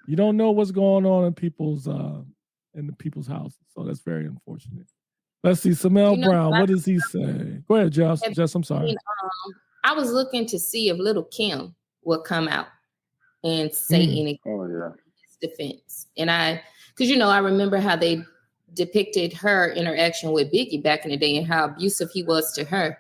you don't know what's going on in people's houses. So that's very unfortunate. Let's see, Samel Brown, what does he say? Go ahead, Jess. Jess, I'm sorry. I was looking to see if Little Kim would come out and say anything in his defense. And because I remember how they depicted her interaction with Biggie back in the day and how abusive he was to her.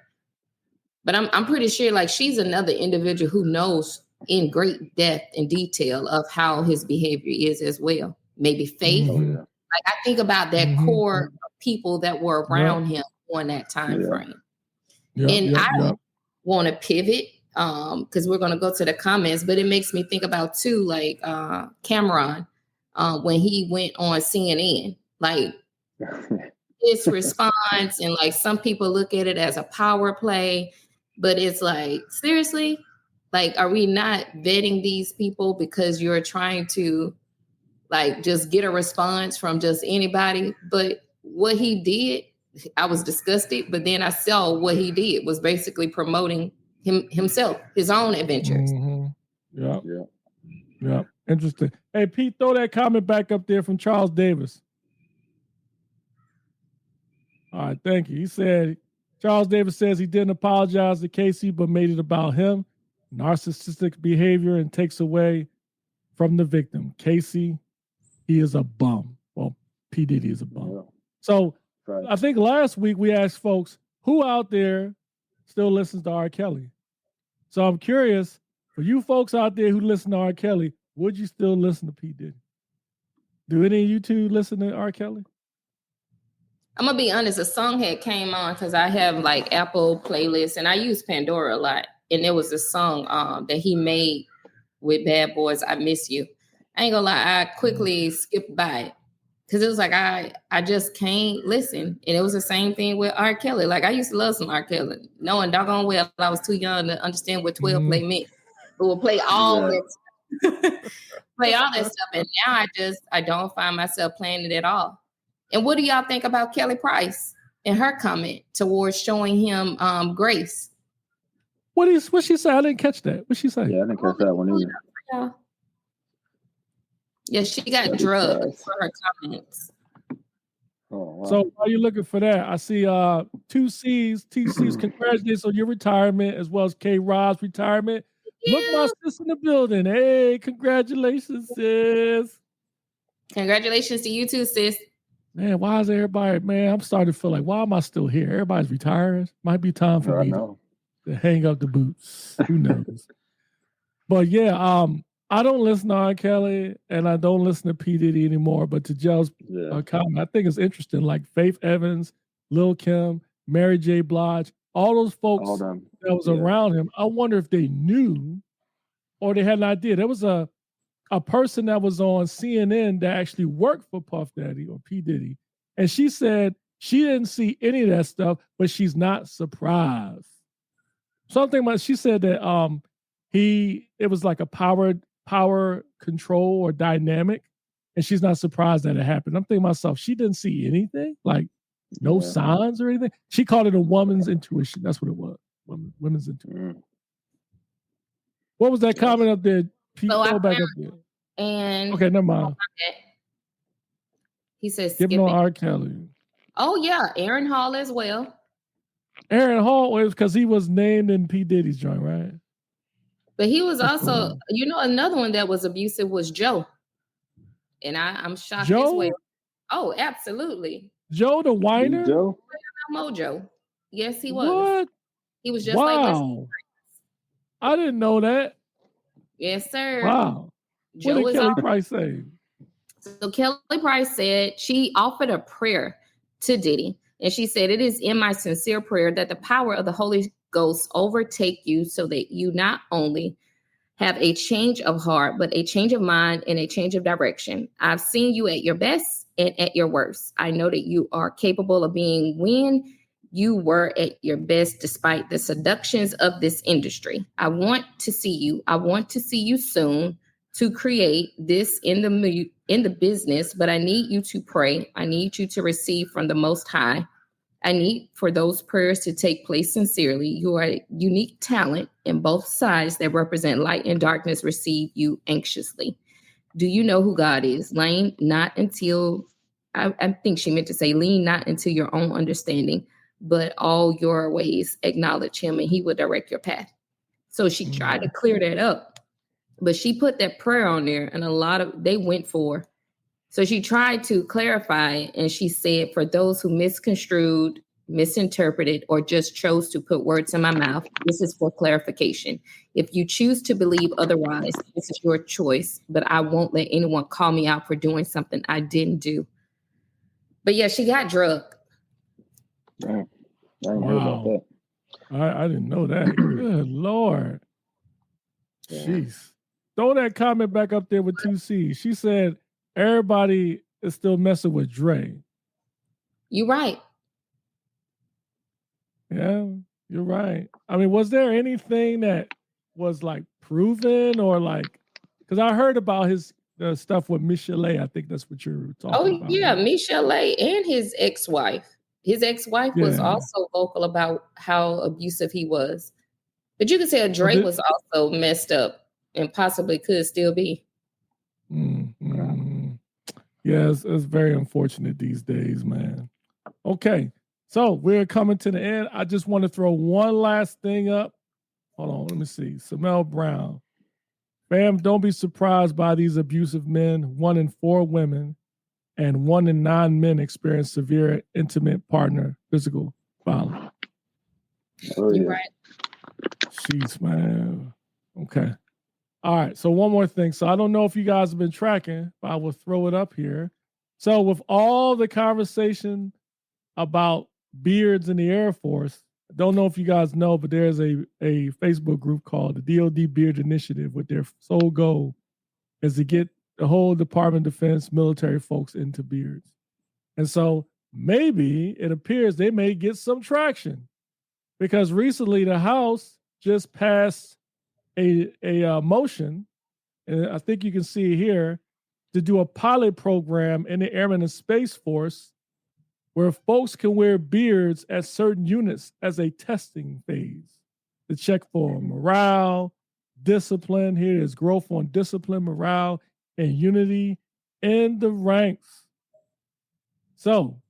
But I'm pretty sure like she's another individual who knows in great depth and detail of how his behavior is as well. Maybe Faith. Like I think about that core of people that were around him on that time frame. I want to pivot because we're going to go to the comments, but it makes me think about too, like Cameron when he went on CNN, like his response, and like some people look at it as a power play, but it's like, seriously, like, are we not vetting these people because you're trying to like just get a response from just anybody? But what he did, I was disgusted, but then I saw what he did was basically promoting himself, his own adventures. Yeah. Interesting. Hey, Pete, throw that comment back up there from Charles Davis. All right, thank you. He said, Charles Davis says he didn't apologize to Casey, but made it about him. Narcissistic behavior and takes away from the victim. Casey, he is a bum. Well, P. Diddy is a bum. Yeah. So I think last week we asked folks, who out there still listens to R. Kelly? So I'm curious, for you folks out there who listen to R. Kelly, would you still listen to P. Diddy? Do any of you two listen to R. Kelly? I'm gonna be honest, a song had came on because I have like Apple playlists and I use Pandora a lot. And there was a song that he made with Bad Boys, I Miss You. I ain't gonna lie, I quickly skipped by it. Cause it was like, I just can't listen. And it was the same thing with R. Kelly. Like I used to love some R. Kelly, knowing doggone well I was too young to understand what 12 play meant. But we'll play all that play all that stuff. And now I don't find myself playing it at all. And what do y'all think about Kelly Price and her comment towards showing him grace? What she say? I didn't catch that. What she say? Yeah, I didn't catch that one either. Yeah, she got drugged for her comments. Oh, wow. So while you're looking for that, I see TC's congratulations on your retirement as well as K-Rod's retirement. Yeah. Look, my sis in the building. Hey, congratulations, sis. Congratulations to you too, sis. Man, why is everybody, man, I'm starting to feel like, why am I still here? Everybody's retiring. Might be time for me to hang up the boots. Who knows? But yeah, I don't listen to R. Kelly and I don't listen to P. Diddy anymore, but to Joe's comment, I think it's interesting. Like Faith Evans, Lil' Kim, Mary J. Blige, all those folks that was around him, I wonder if they knew or they had an idea. There was a person that was on CNN that actually worked for Puff Daddy or P. Diddy, and she said she didn't see any of that stuff, but she's not surprised. Something about she said that it was like a power control or dynamic, and she's not surprised that it happened. I'm thinking to myself, she didn't see anything, like no signs or anything. She called it a woman's intuition. That's what it was. Women's intuition. What was that comment up there? Go back up there. And okay, never mind. He says, "Give no R. Kelly." Oh yeah, Aaron Hall as well. Aaron Hall was because he was named in P. Diddy's joint, right? But he was also, another one that was abusive was Joe, and I'm shocked Joe? as well. Oh, absolutely. Joe the whiner? Joe? Mojo. Yes, he was. What? He was just like wow. I didn't know that. Yes, sir. Wow. Joe what did Kelly Price say? So Kelly Price said she offered a prayer to Diddy, and she said, "It is in my sincere prayer that the power of the Holy Ghost overtake you so that you not only have a change of heart, but a change of mind and a change of direction. I've seen you at your best and at your worst. I know that you are capable of being when you were at your best, despite the seductions of this industry. I want to see you. I want to see you soon to create this in the business, but I need you to pray. I need you to receive from the Most High. I need for those prayers to take place sincerely. You are a unique talent, and both sides that represent light and darkness receive you anxiously. Do you know who God is? Lean not until, I think she meant to say, lean not into your own understanding, but all your ways acknowledge him and he will direct your path." So she tried to clear that up, but she put that prayer on there and they went for. So she tried to clarify it, and she said, "For those who misconstrued, misinterpreted, or just chose to put words in my mouth, this is for clarification. If you choose to believe otherwise, this is your choice, but I won't let anyone call me out for doing something I didn't do." But yeah, she got drugged. I didn't hear about that. I didn't know that. Good Lord. Jeez. Throw that comment back up there with 2 C's. She said, everybody is still messing with Dre. You're right. Yeah, you're right. I mean, was there anything that was like proven or like, because I heard about his stuff with Michelle. I think that's what you're talking about. Oh, yeah, Michelle and his ex-wife. His ex-wife was also vocal about how abusive he was. But you could say Dre was also messed up and possibly could still be. Yes, it's very unfortunate these days, man. Okay, so we're coming to the end. I just want to throw one last thing up. Hold on, let me see. Samel Brown. Fam, don't be surprised by these abusive men. 1 in 4 women and 1 in 9 men experience severe intimate partner physical violence. Oh, yeah. You're right. Jeez, man. Okay. All right. So one more thing. So I don't know if you guys have been tracking, but I will throw it up here. So with all the conversation about beards in the Air Force, I don't know if you guys know, but there's a Facebook group called the DoD Beard Initiative, with their sole goal is to get the whole Department of Defense military folks into beards. And so maybe it appears they may get some traction, because recently the House just passed a motion, and I think you can see it here, to do a pilot program in the Airmen and Space Force where folks can wear beards at certain units as a testing phase to check for morale, discipline. Here is growth on discipline, morale, and unity in the ranks. So,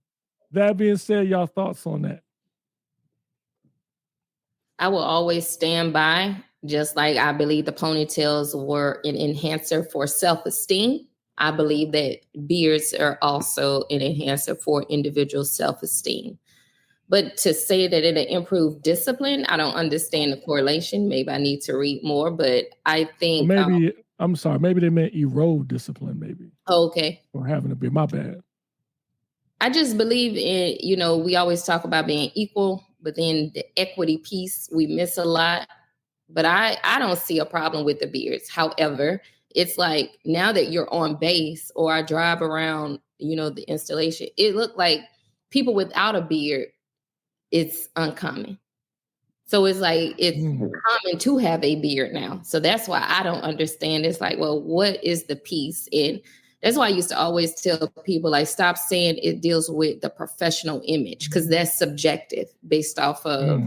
that being said, y'all thoughts on that? I will always stand by, just like I believe the ponytails were an enhancer for self-esteem. I believe that beards are also an enhancer for individual self-esteem. But to say that it'll improve discipline, I don't understand the correlation. Maybe I need to read more, but I think... Maybe I'm sorry. Maybe they meant erode discipline, maybe. Okay. Or having a beard. My bad. I just believe in, we always talk about being equal, but then the equity piece, we miss a lot. But I don't see a problem with the beards. However, it's like now that you're on base or I drive around, the installation, it looked like people without a beard, it's uncommon. So it's like, it's common to have a beard now. So that's why I don't understand. It's like, well, what is the piece? And that's why I used to always tell people, like, stop saying it deals with the professional image, because that's subjective based off of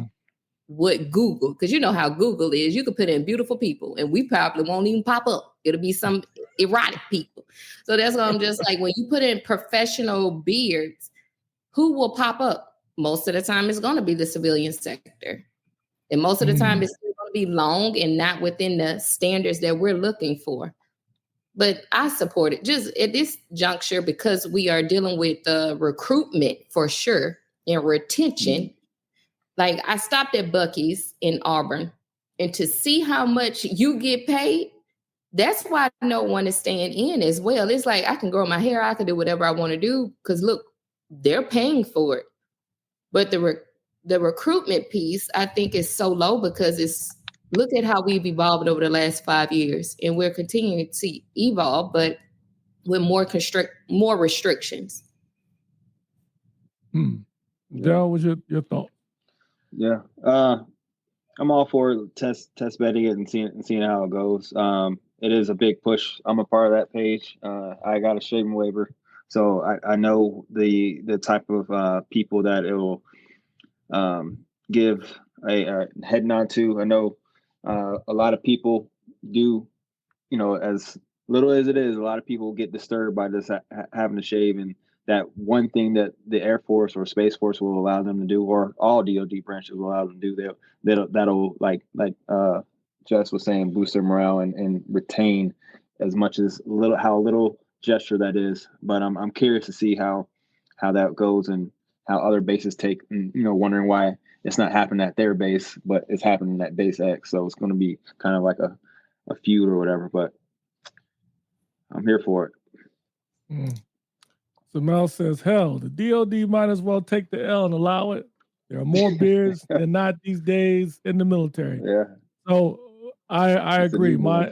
what Google, because you know how Google is. You could put in beautiful people and we probably won't even pop up. It'll be some erotic people. So that's why I'm just like, when you put in professional beards, who will pop up? Most of the time it's going to be the civilian sector. And most of the time it's still going to be long and not within the standards that we're looking for. But I support it just at this juncture because we are dealing with recruitment for sure and retention. Like, I stopped at Buc-ee's in Auburn, and to see how much you get paid, that's why no one is staying in as well. It's like, I can grow my hair, I can do whatever I want to do because look, they're paying for it. But the recruitment piece, I think, is so low because look at how we've evolved over the last 5 years, and we're continuing to evolve, but with more restrictions. Daryl, what's your thought? Yeah, I'm all for test betting it and seeing how it goes. It is a big push. I'm a part of that page. I got a shaving waiver, so I know the type of people that it will give a head nod to. I know a lot of people do, as little as it is, a lot of people get disturbed by this having to shave, and that one thing that the Air Force or Space Force will allow them to do, or all DoD branches will allow them to do, that'll like Jess was saying, boost their morale and retain as much as how little gesture that is. But I'm curious to see how that goes and how other bases take, and wondering why it's not happening at their base, but it's happening at base X. So it's going to be kind of like a feud or whatever. But I'm here for it. So Mel says, hell, the DOD might as well take the L and allow it. There are more beards than not these days in the military. Yeah. So I agree. My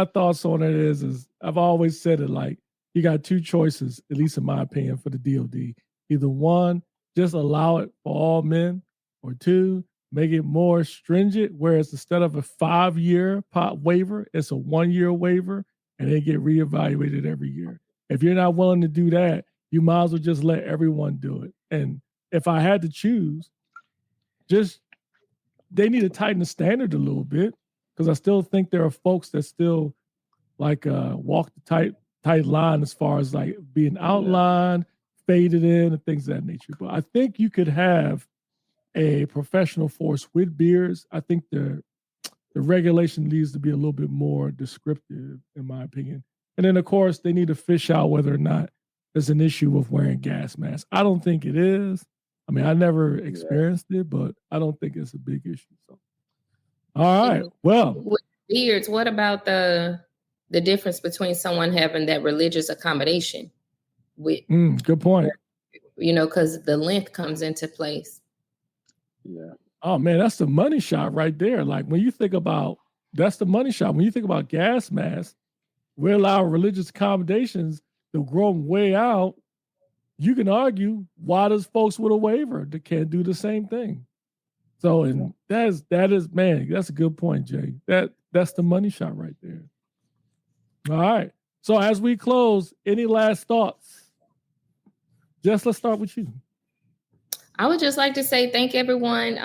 thoughts on it is I've always said it, like, you got two choices, at least in my opinion, for the DOD. Either one, just allow it for all men, or two, make it more stringent, whereas instead of a 5-year waiver, it's a 1-year waiver, and they get reevaluated every year. If you're not willing to do that, you might as well just let everyone do it. And if I had to choose, they need to tighten the standard a little bit, because I still think there are folks that still walk the tight line as far as like being outlined, faded in, and things of that nature. But I think you could have a professional force with beards. I think the regulation needs to be a little bit more descriptive, in my opinion. And then, of course, they need to fish out whether or not there's an issue with wearing gas masks. I don't think it is. I mean, I never experienced it, but I don't think it's a big issue. So, all right. Well, with beards, what about the difference between someone having that religious accommodation? Good point. Because the length comes into place. Yeah. Oh man, that's the money shot right there. Like, when you think about, that's the money shot. When you think about gas masks, we allow religious accommodations to grow way out. You can argue, why does folks with a waiver that can't do the same thing? So, and that is man, that's a good point, Jay. That's the money shot right there. All right. So as we close, any last thoughts? Jess, let's start with you. I would just like to say thank everyone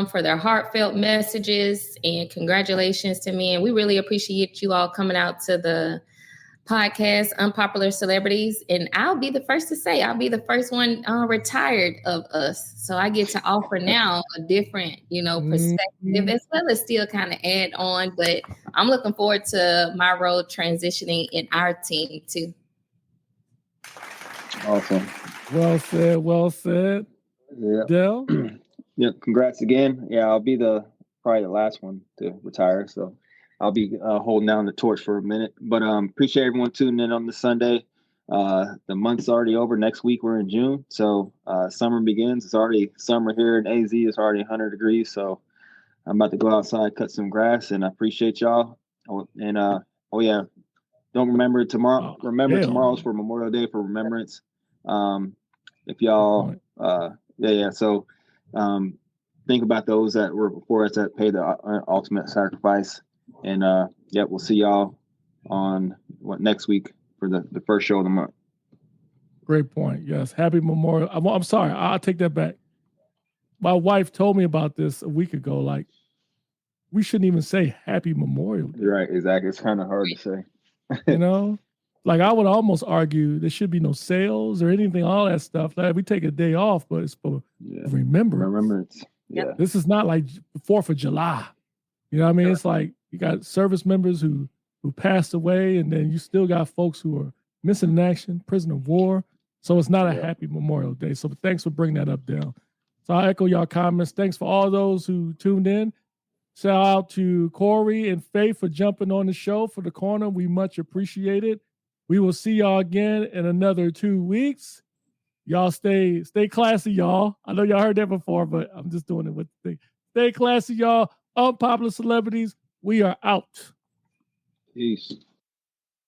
for their heartfelt messages and congratulations to me. And we really appreciate you all coming out to the podcast, Unpopular Celebrities. And I'll be the first to say, I'll be the first one retired of us. So I get to offer now a different, perspective, as well as still kind of add on. But I'm looking forward to my role transitioning in our team too. Awesome. Well said. Well said. Yeah. Del? Yeah. Congrats again. Yeah, I'll be probably the last one to retire. So I'll be holding down the torch for a minute. But appreciate everyone tuning in on this Sunday. The month's already over. Next week we're in June, so summer begins. It's already summer here in AZ. It's already 100 degrees, so I'm about to go outside, cut some grass, and I appreciate y'all. And don't remember tomorrow. Tomorrow's for Memorial Day for remembrance. If y'all, So think about those that were before us that paid the ultimate sacrifice. And we'll see y'all on next week for the first show of the month. Great point. Yes, happy Memorial. I'm sorry, I'll take that back. My wife told me about this a week ago. Like, we shouldn't even say Happy Memorial Day. Right, exactly. It's kind of hard to say. You know, like I would almost argue there should be no sales or anything, all that stuff. Like we take a day off, but it's for remembrance. Yeah. This is not like 4th of July. You know what I mean? It's like you got service members who passed away, and then you still got folks who are missing in action, prisoner of war. So it's not a happy Memorial Day. So thanks for bringing that up, Dale. So I echo y'all comments. Thanks for all those who tuned in. Shout out to Corey and Faith for jumping on the show for the corner. We much appreciate it. We will see y'all again in another 2 weeks. Y'all stay classy, y'all. I know y'all heard that before, but I'm just doing it with the thing. Stay classy, y'all. Unpopular celebrities, we are out. Peace.